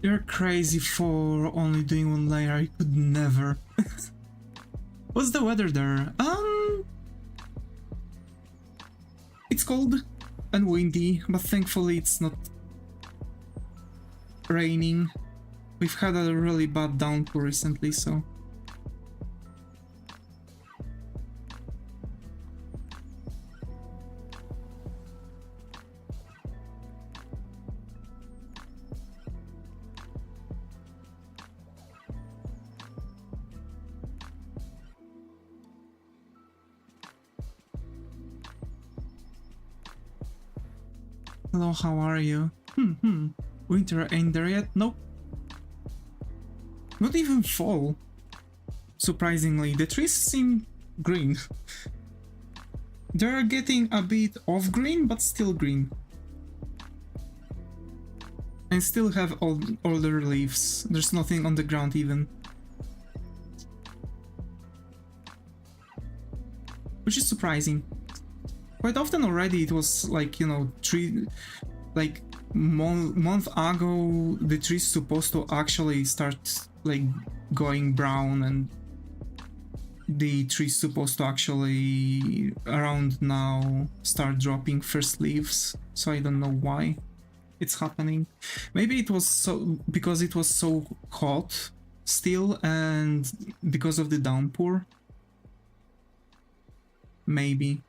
S1: You're crazy for only doing one layer, I could never. What's the weather there? It's cold and windy, but thankfully it's not raining. We've had a really bad downpour recently, so... Hello, how are you? Winter ain't there yet? Nope. Not even fall. Surprisingly, the trees seem green. They're getting a bit off green, but still green. And still have older leaves. There's nothing on the ground even. Which is surprising. Quite often already it was like, you know, month ago the tree's supposed to actually start like going brown, and the tree's supposed to actually around now start dropping first leaves, so I don't know why it's happening. Maybe it was because it was so hot still, and because of the downpour. Maybe.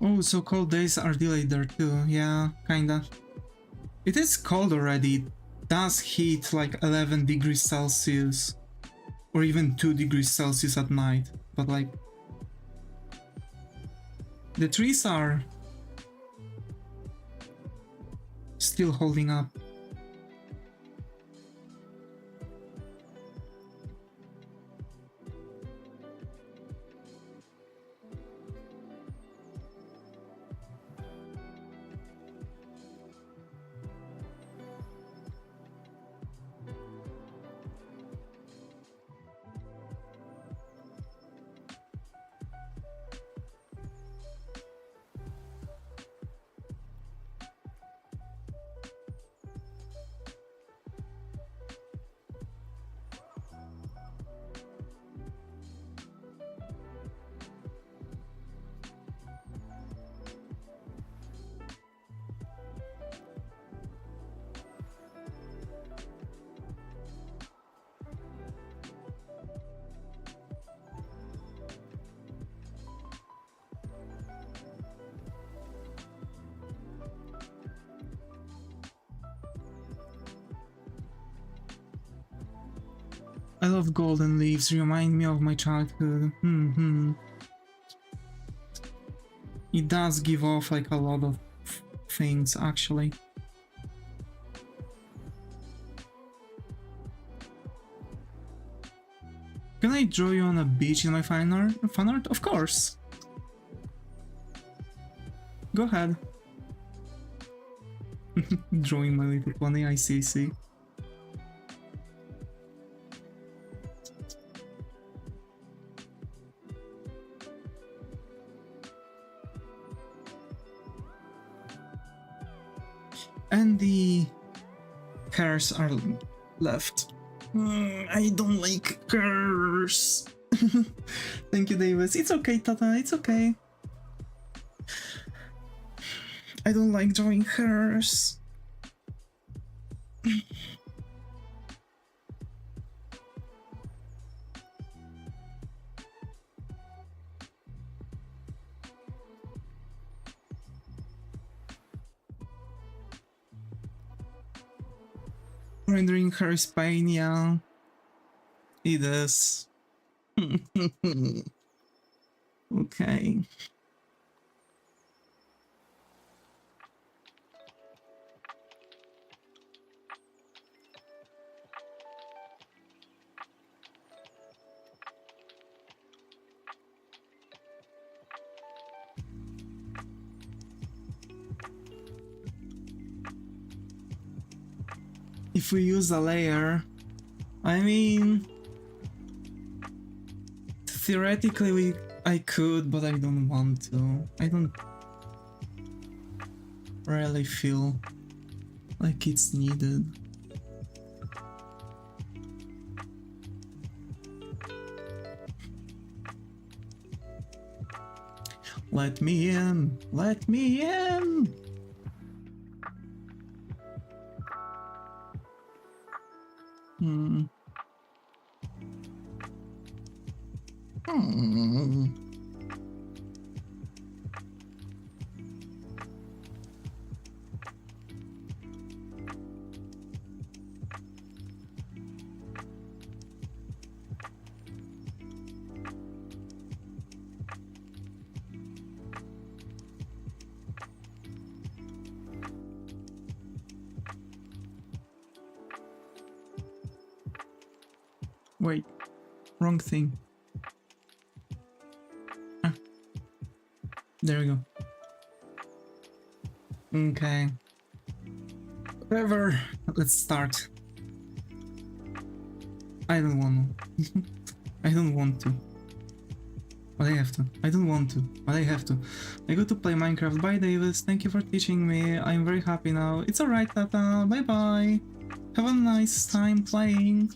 S1: Oh, so cold days are delayed there too. Yeah, kinda. It is cold already. It does hit like 11 degrees Celsius. Or even 2 degrees Celsius at night. But like... the trees are... still holding up. I love golden leaves, remind me of my childhood. It does give off like a lot of things, actually. Can I draw you on a beach in my fan art? Of course. Go ahead. Drawing My Little Pony, I see. And the hairs are left. I don't like hairs. Thank you, Davis. It's okay, Tata, it's okay. I don't like drawing hairs. Rendering her is pain, yeah. It is. Okay. If we use a layer, I mean, theoretically I could, but I don't want to. I don't really feel like it's needed. Let me in! Let me in! Wait, wrong thing. Ah, there we go. Okay. Whatever, let's start. I don't want to. I don't want to. But I have to. I don't want to, but I have to. I go to play Minecraft. Bye, Davis. Thank you for teaching me. I'm very happy now. It's alright, Tata. Bye bye. Have a nice time playing.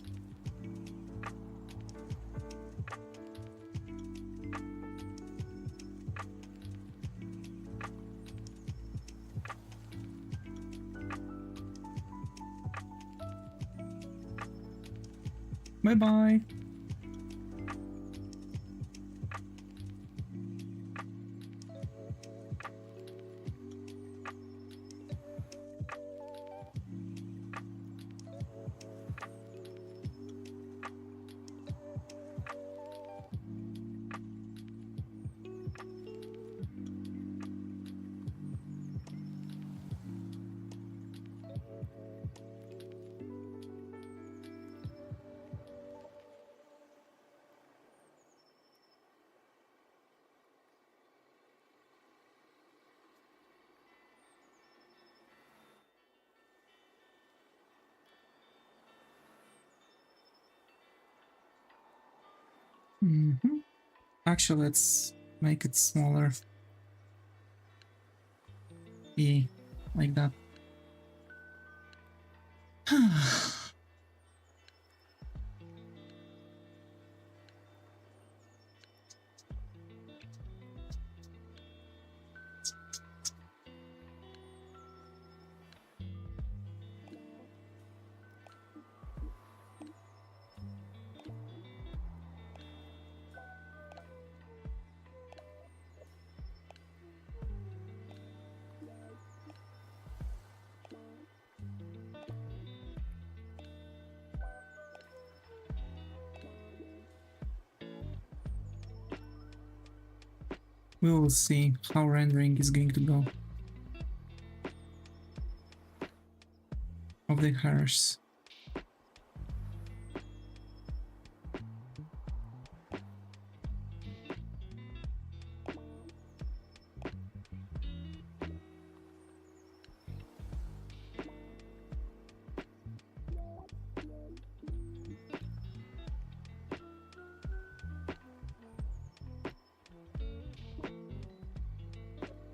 S1: Bye bye. Actually, let's make it smaller. Like that. We will see how rendering is going to go of the hairs.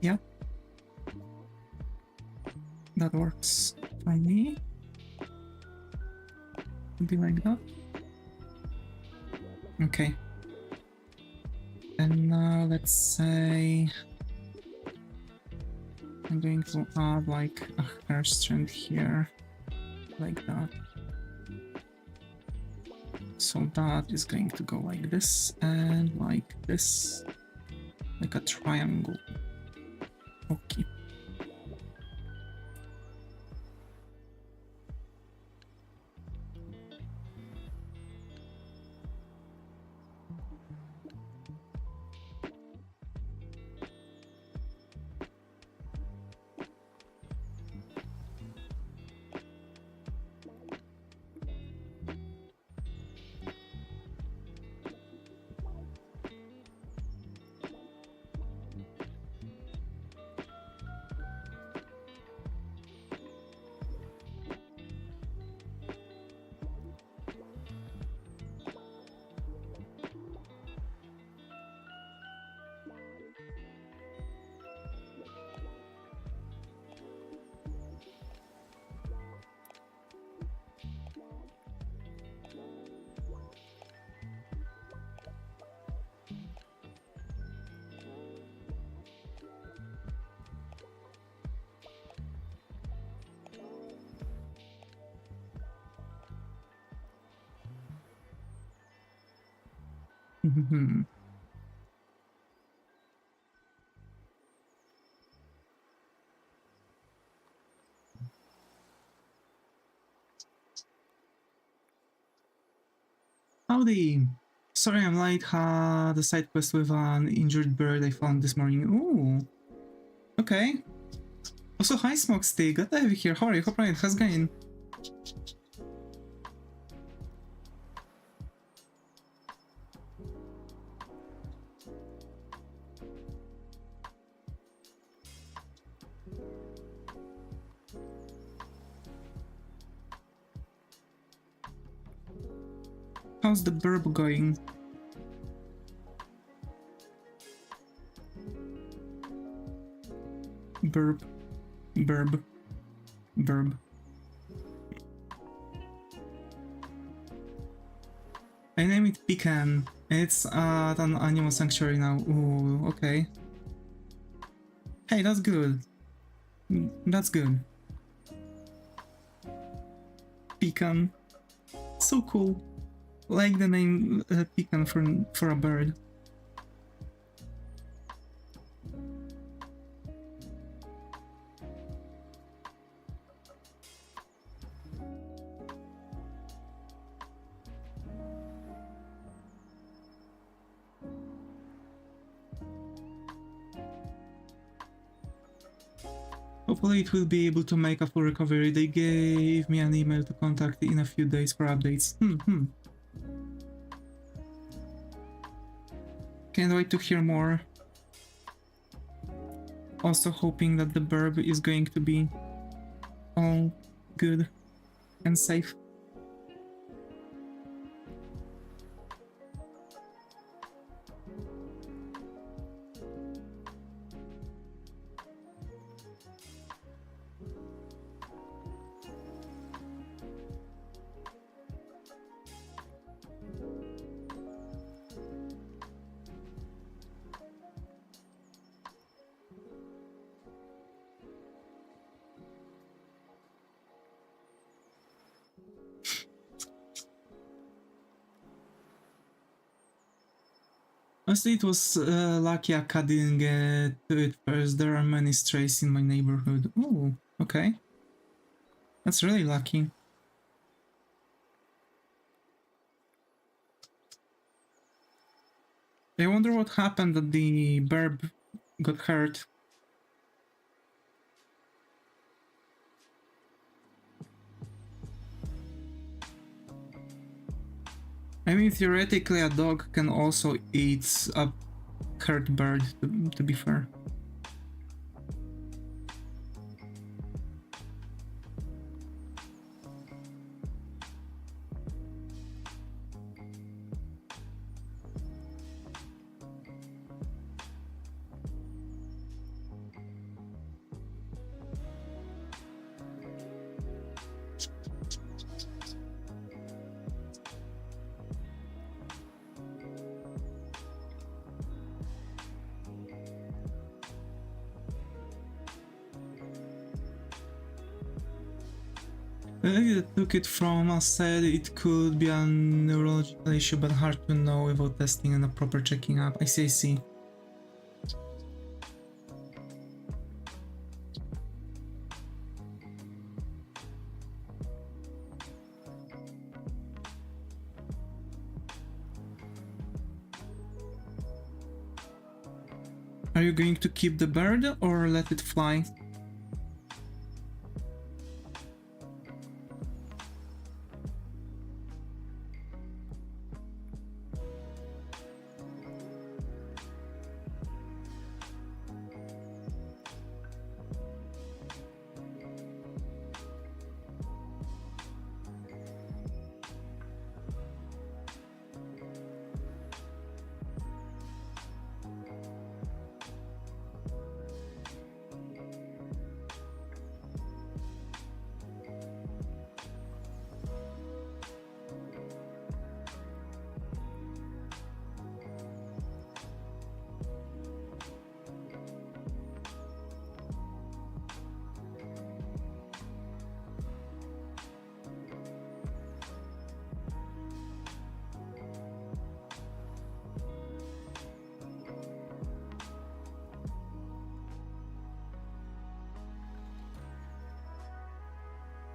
S1: Yeah, that works for me. It'll be like that. Okay. And now let's say I'm going to add like a hair strand here, like that. So that is going to go like this and like this, like a triangle. Okay. Howdy! Sorry I'm late, had a side quest with an injured bird I found this morning. Ooh, okay. Also, hi Smokestick, glad to have you here. How are you? Hope right, how's it going? How's the burb going? Burb. Burb. Burb. I name it Pecan. It's at an animal sanctuary now. Ooh, okay. Hey, that's good. That's good. Pecan. So cool. Like the name Pecan for a bird. Hopefully it will be able to make a full recovery. They gave me an email to contact in a few days for updates. Can't wait to hear more. Also hoping that the burb is going to be all good and safe. Honestly, it was lucky Akka didn't get to it first. There are many strays in my neighborhood. Oh, okay. That's really lucky. I wonder what happened that the burb got hurt. I mean, theoretically, a dog can also eat a hurt bird, to be fair. The lady that took it from us said it could be a neurological issue, but hard to know without testing and a proper checking up. I see, I see. Are you going to keep the bird or let it fly?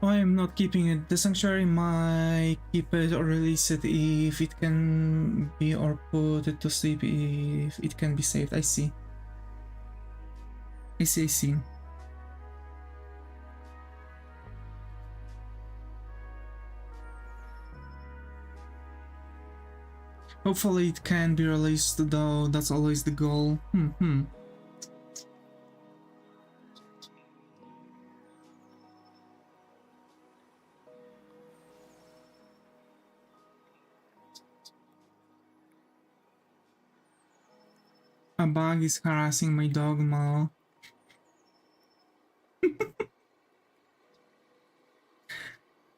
S1: I'm not keeping it. The sanctuary might keep it or release it if it can be, or put it to sleep if it can be saved. I see. I see, I see. Hopefully it can be released though, that's always the goal. A bug is harassing my dog, Mal.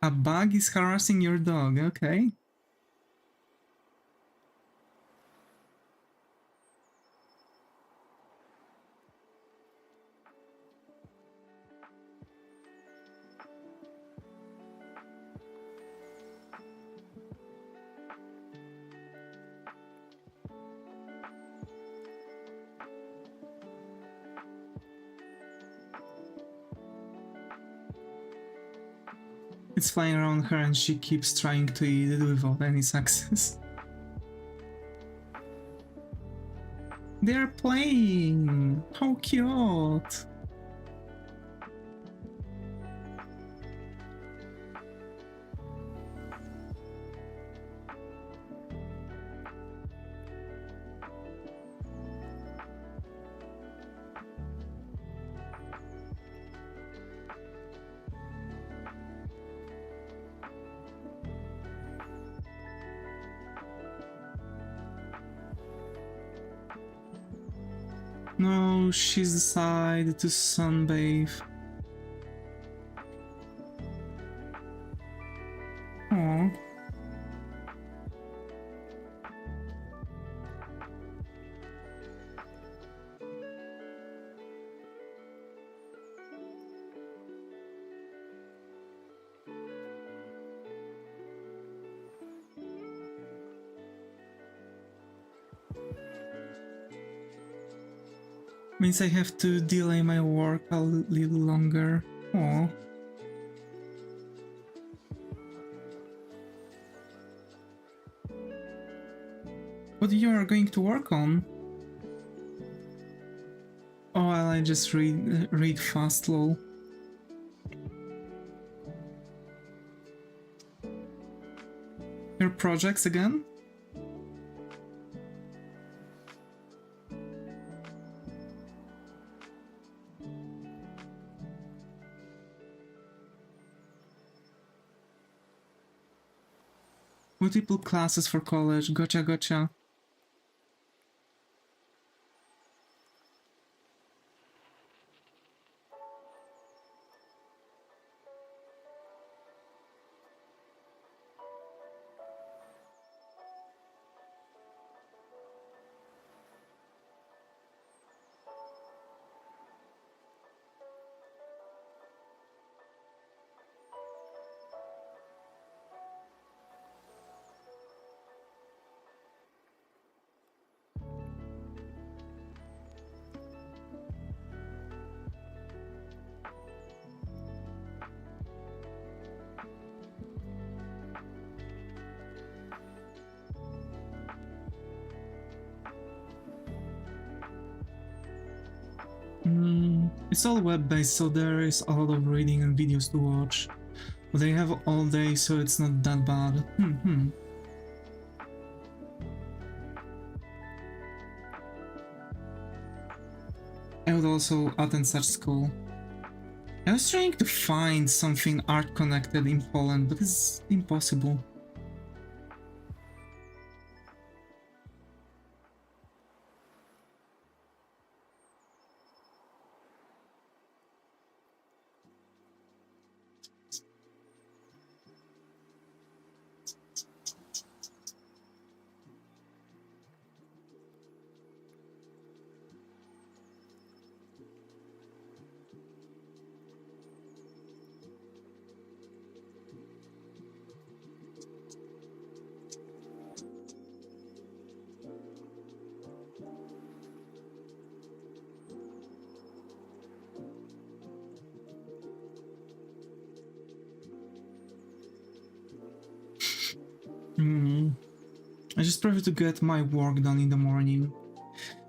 S1: A bug is harassing your dog, okay. It's flying around her and she keeps trying to eat it without any success. They're playing! How cute! No, she's decided to sunbathe. Aww. Means I have to delay my work a little longer. Aww. What you are going to work on? Oh, well, I just read fast, lol. Your projects again? Multiple classes for college, gotcha, gotcha. It's all web-based, so there is a lot of reading and videos to watch. But they have all day, so it's not that bad. I would also attend such school. I was trying to find something art-connected in Poland, but it's impossible. I just prefer to get my work done in the morning.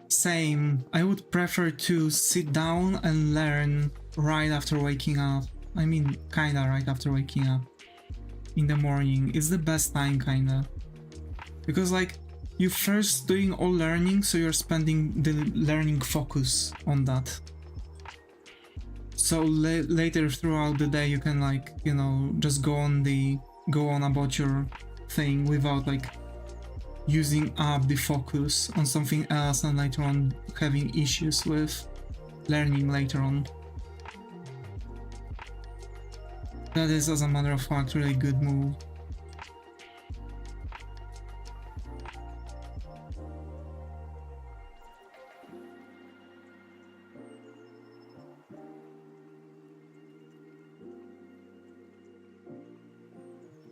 S1: Same. I would prefer to sit down and learn right after waking up. I mean, kinda right after waking up. In the morning. It's the best time, kinda. Because, like, you first doing all learning, so you're spending the learning focus on that. So later throughout the day, you can, like, you know, just go on about your thing without, like, using up the focus on something else and later on having issues with learning later on. That is, as a matter of fact, really good move.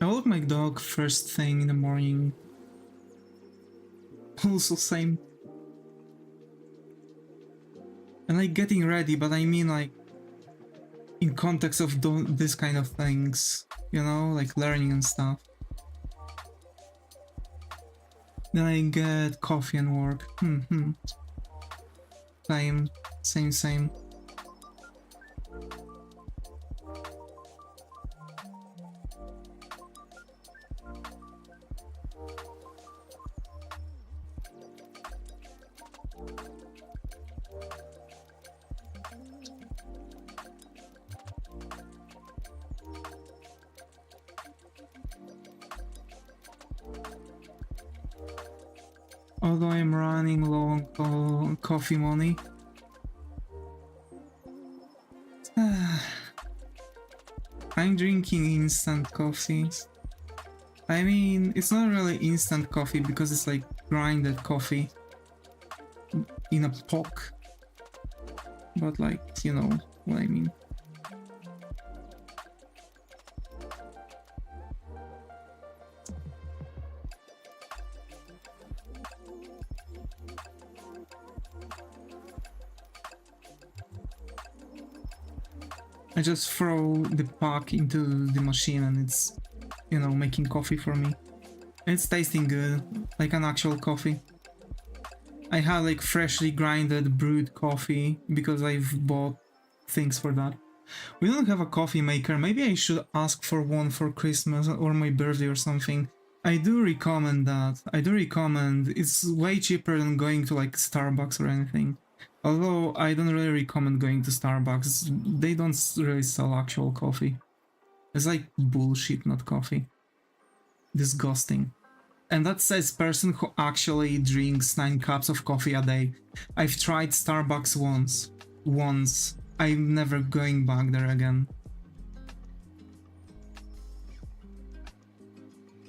S1: I walk my dog first thing in the morning. Also same. And like getting ready, but I mean like in context of this kind of things, you know, like learning and stuff. Then I get coffee and work. Same. Although I'm running low on coffee money. I'm drinking instant coffees. I mean, it's not really instant coffee because it's like grinded coffee in a pot. But like, you know what I mean. I just throw the pack into the machine and it's, you know, making coffee for me. It's tasting good, like an actual coffee. I had like freshly grinded brewed coffee because I've bought things for that. We don't have a coffee maker. Maybe I should ask for one for Christmas or my birthday or something. I do recommend that. I do recommend. It's way cheaper than going to like Starbucks or anything. Although I don't really recommend going to Starbucks. They don't really sell actual coffee. It's like bullshit, not coffee. Disgusting. And that says person who actually drinks 9 cups of coffee a day. I've tried Starbucks once. I'm never going back there again.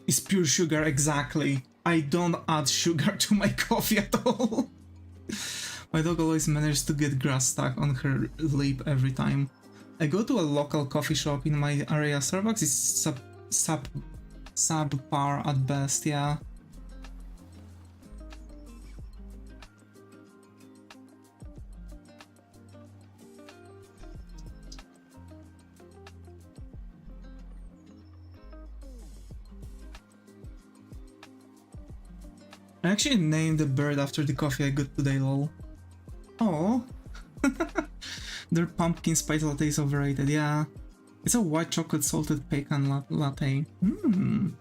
S1: It's pure sugar, exactly. I don't add sugar to my coffee at all. My dog always manages to get grass stuck on her lip every time. I go to a local coffee shop in my area. Starbucks is subpar at best, yeah. I actually named the bird after the coffee I got today, lol. Oh, their pumpkin spice latte is overrated, yeah. It's a white chocolate salted pecan latte. Mmm.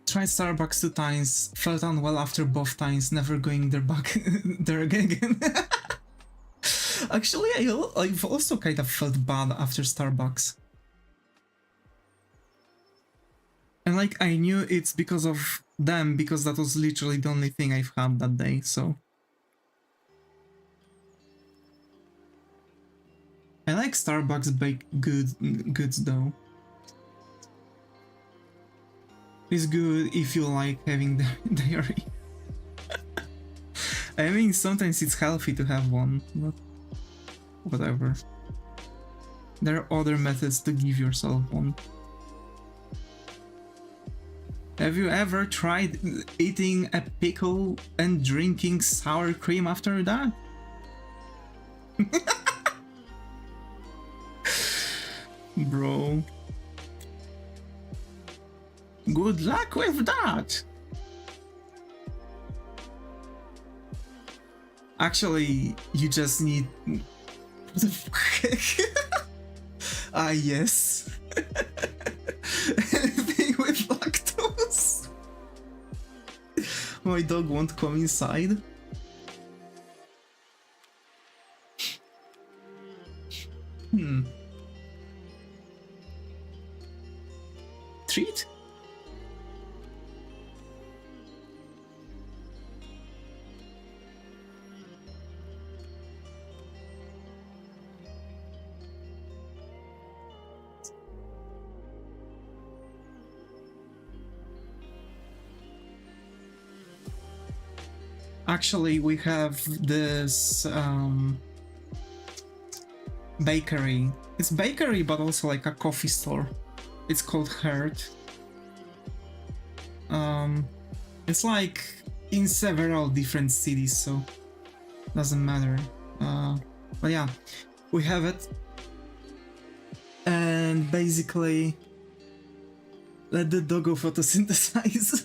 S1: Tried Starbucks 2 times, felt unwell after both times, never going there back there again. Actually, I've also kind of felt bad after Starbucks. And like, I knew it's because of them, because that was literally the only thing I've had that day, so... I like Starbucks baked goods though. It's good if you like having dairy. I mean, sometimes it's healthy to have one, but whatever. There are other methods to give yourself one. Have you ever tried eating a pickle and drinking sour cream after that? Bro. Good luck with that! Actually, you just need... What the fuck? Ah, yes. Anything with lactose? My dog won't come inside. Treat? Actually, we have this bakery. It's bakery, but also like a coffee store. It's called Herd. It's like in several different cities, so doesn't matter. But yeah, we have it. And basically, let the doggo photosynthesize.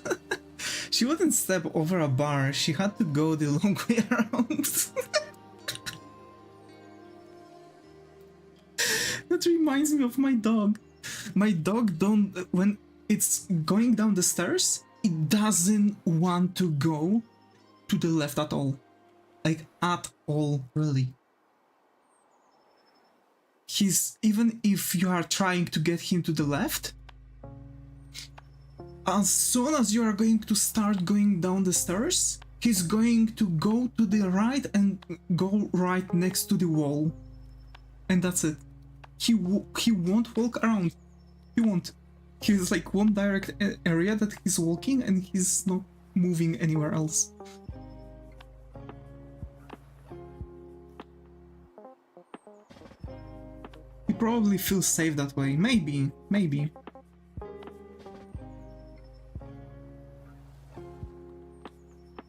S1: She wouldn't step over a bar, she had to go the long way around. That reminds me of my dog. My dog when it's going down the stairs, it doesn't want to go to the left at all. Like, at all, really. Even if you are trying to get him to the left, as soon as you are going to start going down the stairs, he's going to go to the right and go right next to the wall. And that's it. He won't walk around. He won't. He's like one direct area that he's walking and he's not moving anywhere else. He probably feels safe that way. Maybe.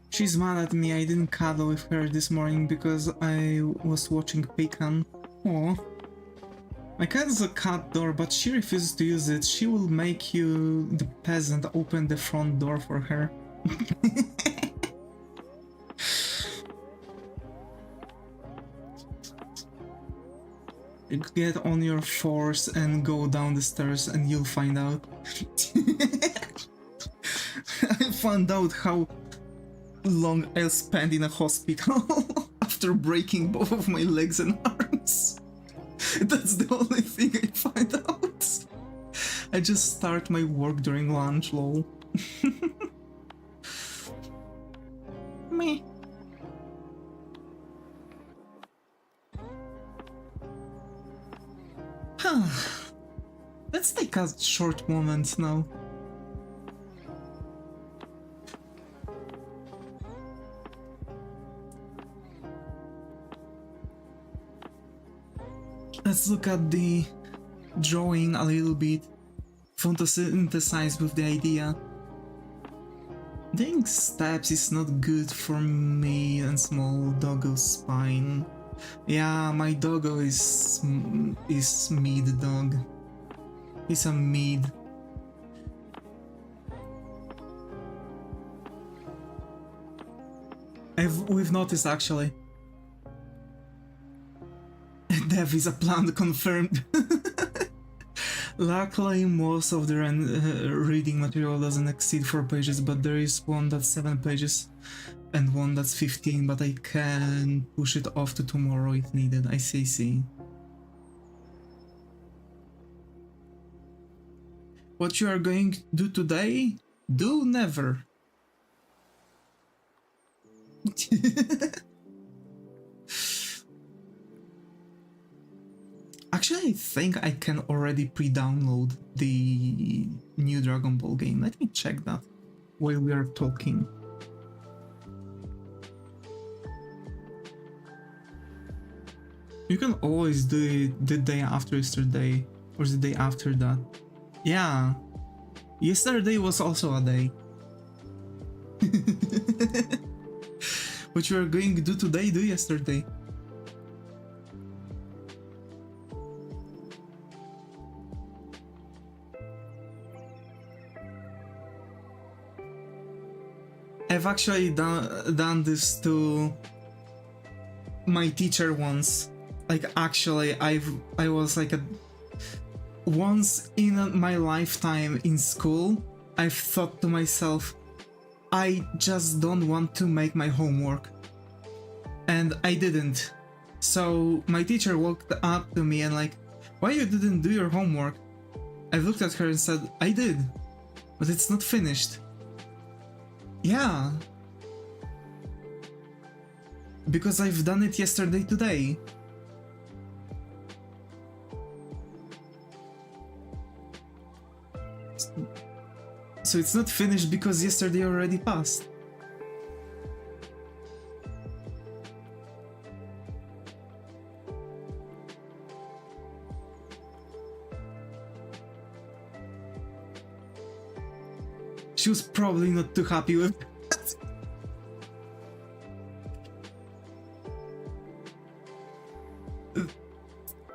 S1: She's mad at me. I didn't cuddle with her this morning because I was watching Pecan. Aww. My cat has a cat door, but she refuses to use it. She will make you, the peasant, open the front door for her. Get on your force and go down the stairs and you'll find out. I found out how long I'll spend in a hospital after breaking both of my legs and arms. That's the only thing I find out. I just start my work during lunch, lol. Me. Let's take a short moment now. Let's look at the drawing a little bit, photosynthesize with the idea. Doing steps is not good for me and small doggo's spine. Yeah, my doggo is mid dog. He's a mid. We've noticed actually. Dev is a plan confirmed. Luckily, most of the reading material doesn't exceed 4 pages, but there is one that's 7 pages and one that's 15, but I can push it off to tomorrow if needed. I see. What you are going to do today? Do never. Actually, I think I can already pre-download the new Dragon Ball game. Let me check that while we are talking. You can always do it the day after yesterday or the day after that. Yeah, yesterday was also a day. What you are going to do today, do yesterday. I've actually done this to my teacher once. Like actually, I was like once in my lifetime in school, I've thought to myself, I just don't want to make my homework. And I didn't. So my teacher walked up to me and like, why you didn't do your homework? I looked at her and said, I did, but it's not finished. Yeah. Because I've done it yesterday today. So it's not finished because yesterday already passed. She was probably not too happy with that.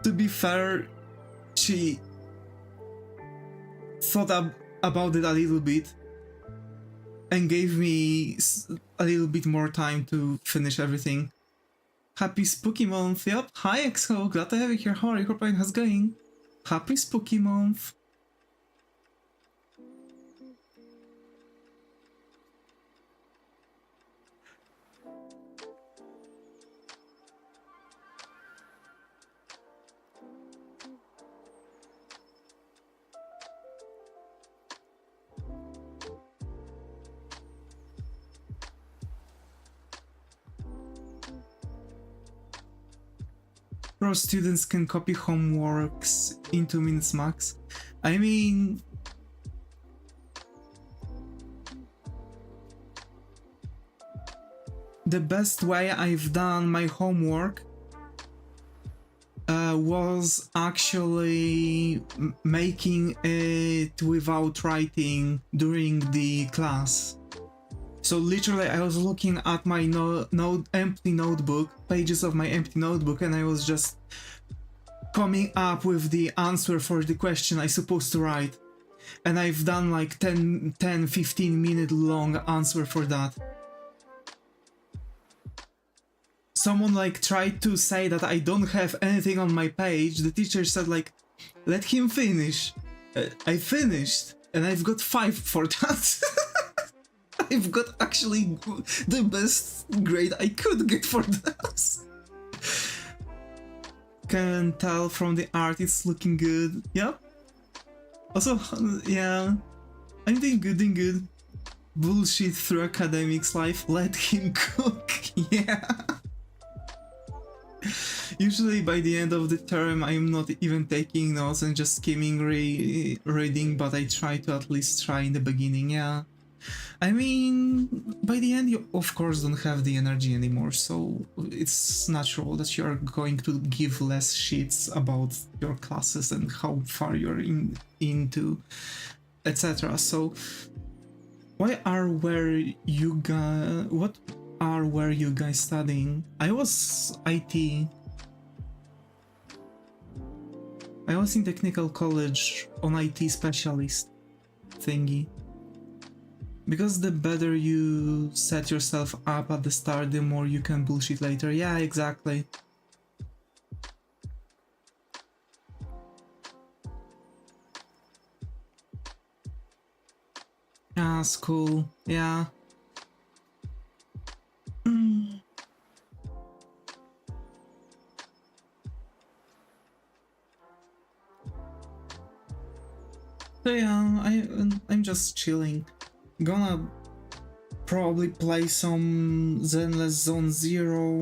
S1: To be fair, she thought about it a little bit and gave me a little bit more time to finish everything. Happy Spooky Month, yep. Hi Exo, glad to have you here. How are you? Hope how's going? Happy Spooky Month. Pro students can copy homeworks in 2 minutes max. I mean, the best way I've done my homework was actually making it without writing during the class. So literally I was looking at my empty notebook, pages of my empty notebook, and I was just coming up with the answer for the question I supposed to write. And I've done like 10-15 minute long answer for that. Someone like tried to say that I don't have anything on my page. The teacher said like, let him finish. I finished and I've got 5 for that. I've got actually the best grade I could get for that. Can tell from the art it's looking good. Yep. Also, yeah, I'm doing good. Bullshit through academics life. Let him cook. Yeah. Usually by the end of the term I'm not even taking notes and just skimming reading, but I try to at least try in the beginning, yeah. I mean, by the end you of course don't have the energy anymore, so it's natural that you're going to give less shits about your classes and how far you're into, etc. So what are where you guys studying? I was IT. I was in technical college on IT specialist thingy. Because the better you set yourself up at the start, the more you can bullshit later. Yeah, exactly. Ah, school. Yeah. So yeah, I'm just chilling. Gonna probably play some Zenless Zone Zero.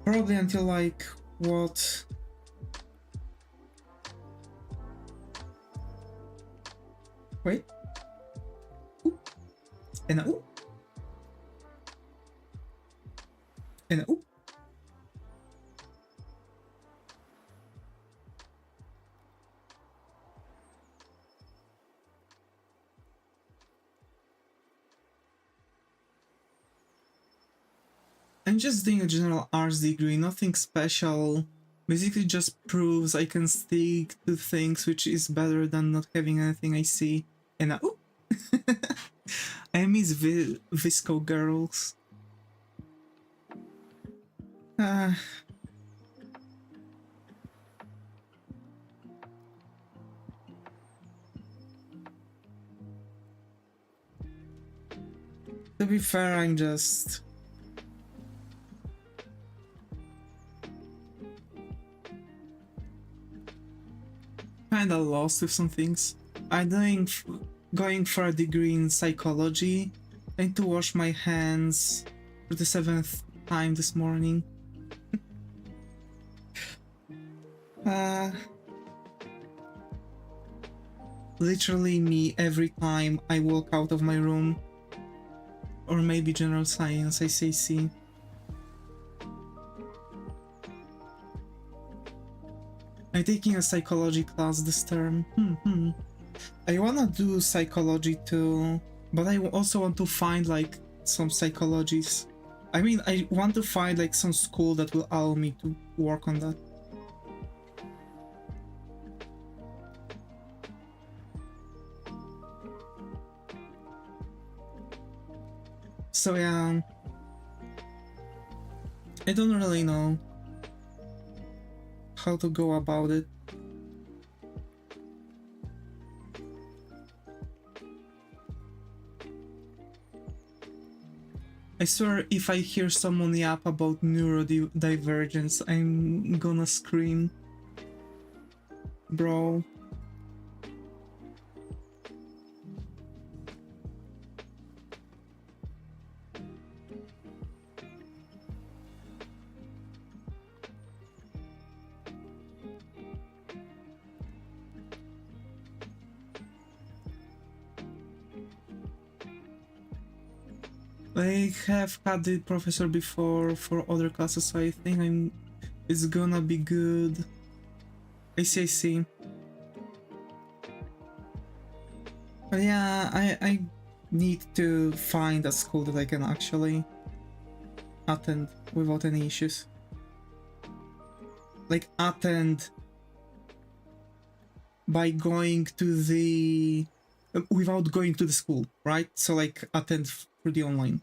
S1: Probably until like what? Wait. Ooh. And a ooh. And a ooh. I'm just doing a general arts degree, nothing special. Basically just proves I can stick to things, which is better than not having anything I see. And ooh. I miss Visco girls. To be fair, I'm just kinda lost with some things. I'm going for a degree in psychology. I need to wash my hands for the 7th time this morning. Literally me every time I walk out of my room. Or maybe general science, I say C. I'm taking a psychology class this term. I wanna do psychology too, but I also want to find like some psychologies. I mean, I want to find like some school that will allow me to work on that. So yeah, I don't really know how to go about it. I swear if I hear someone yap about neurodivergence, I'm gonna scream. Bro. I have had the professor before for other classes, so I think it's gonna be good. I see. But yeah, I need to find a school that I can actually attend without any issues. Like attend by going to the without going to the school, right? So like attend through the online.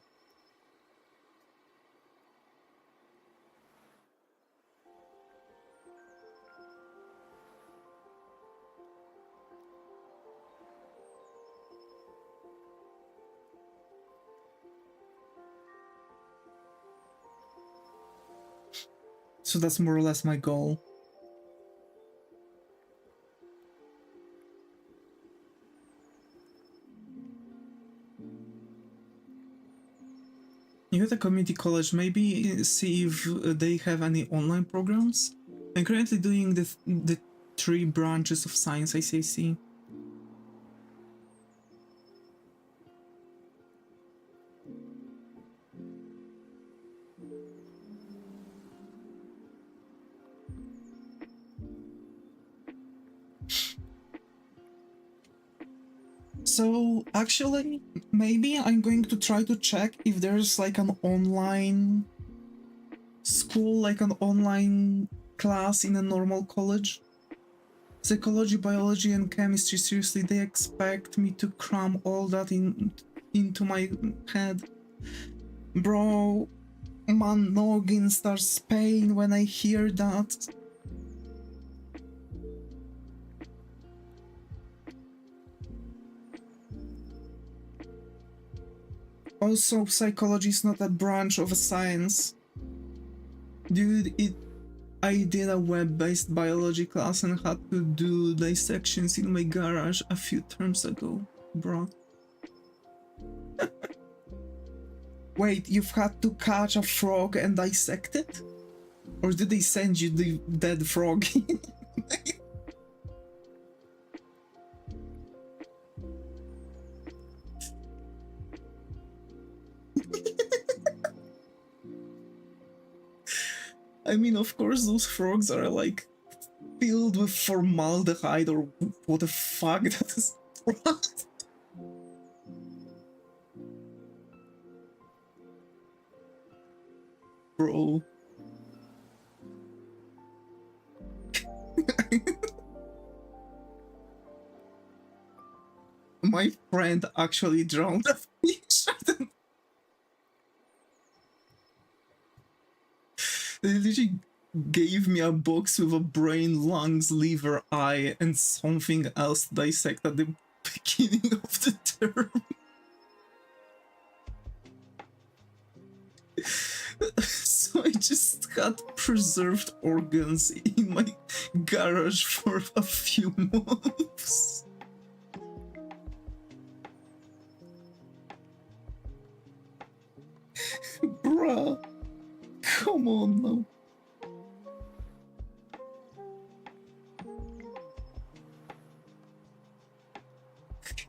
S1: So that's more or less my goal. You at a community college, maybe see if they have any online programs. I'm currently doing the 3 branches of science ICC. So actually, maybe I'm going to try to check if there's like an online school, like an online class in a normal college. Psychology, biology, and chemistry, seriously, they expect me to cram all that into my head. Bro, my noggin starts paying when I hear that. Also, psychology is not a branch of a science. Dude, I did a web-based biology class and had to do dissections in my garage a few terms ago, bro. Wait, you've had to catch a frog and dissect it? Or did they send you the dead frog? I mean, of course, those frogs are like filled with formaldehyde or what the fuck that is. Bro. My friend actually drowned a fish. They literally gave me a box with a brain, lungs, liver, eye, and something else to dissect at the beginning of the term. So I just had preserved organs in my garage for a few months. Bruh. Come on now.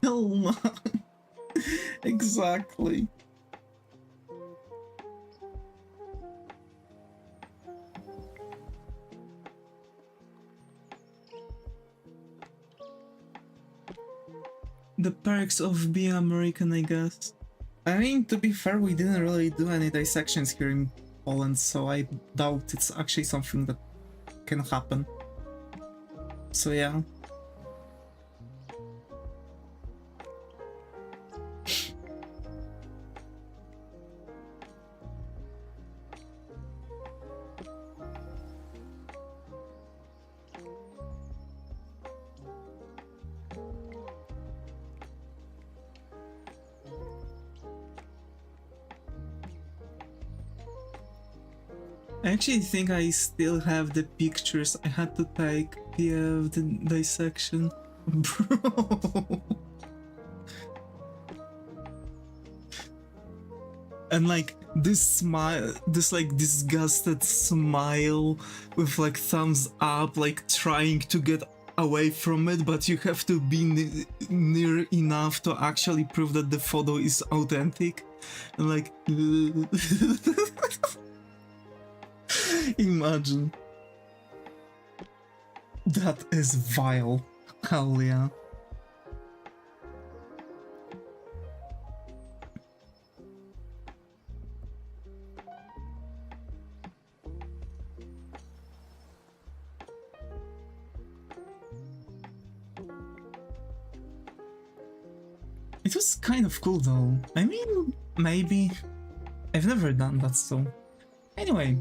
S1: Hell man. Exactly. The perks of being American, I guess. I mean, to be fair, we didn't really do any dissections here in Poland, so I doubt it's actually something that can happen. So yeah. I actually think I still have the pictures I had to take of the dissection. Bro. And like this smile, this like disgusted smile with like thumbs up, like trying to get away from it, but you have to be near enough to actually prove that the photo is authentic. And like, imagine. That is vile. Hell yeah. It was kind of cool though. I mean, maybe. I've never done that, so. Anyway.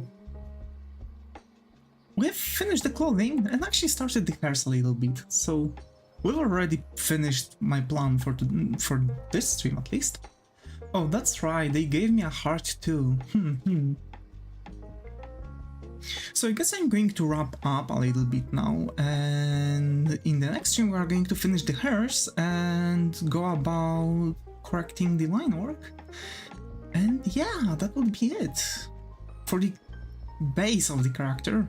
S1: We've finished the clothing and actually started the hairs a little bit, so we've already finished my plan for this stream at least. Oh, that's right, they gave me a heart too. So I guess I'm going to wrap up a little bit now, and in the next stream we are going to finish the hairs and go about correcting the line work. And yeah, that would be it. For the base of the character,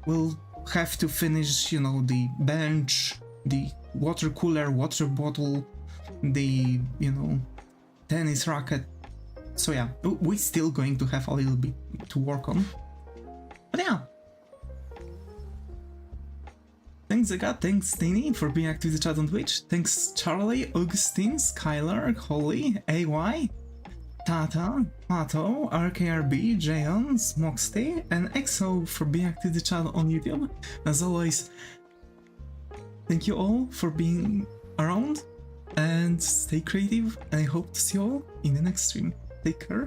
S1: we'll have to finish, you know, the bench, the water cooler, water bottle, the, you know, tennis racket. So yeah, we're still going to have a little bit to work on. But yeah. Thanks Zagat, thanks Steny for being active in the chat on Twitch. Thanks Charlie, Augustine, Skylar, Holly, AY, Tata, Pato, RKRB, Jayon, Smoxty, and EXO for being active in the chat on YouTube. As always, thank you all for being around and stay creative, and I hope to see you all in the next stream. Take care.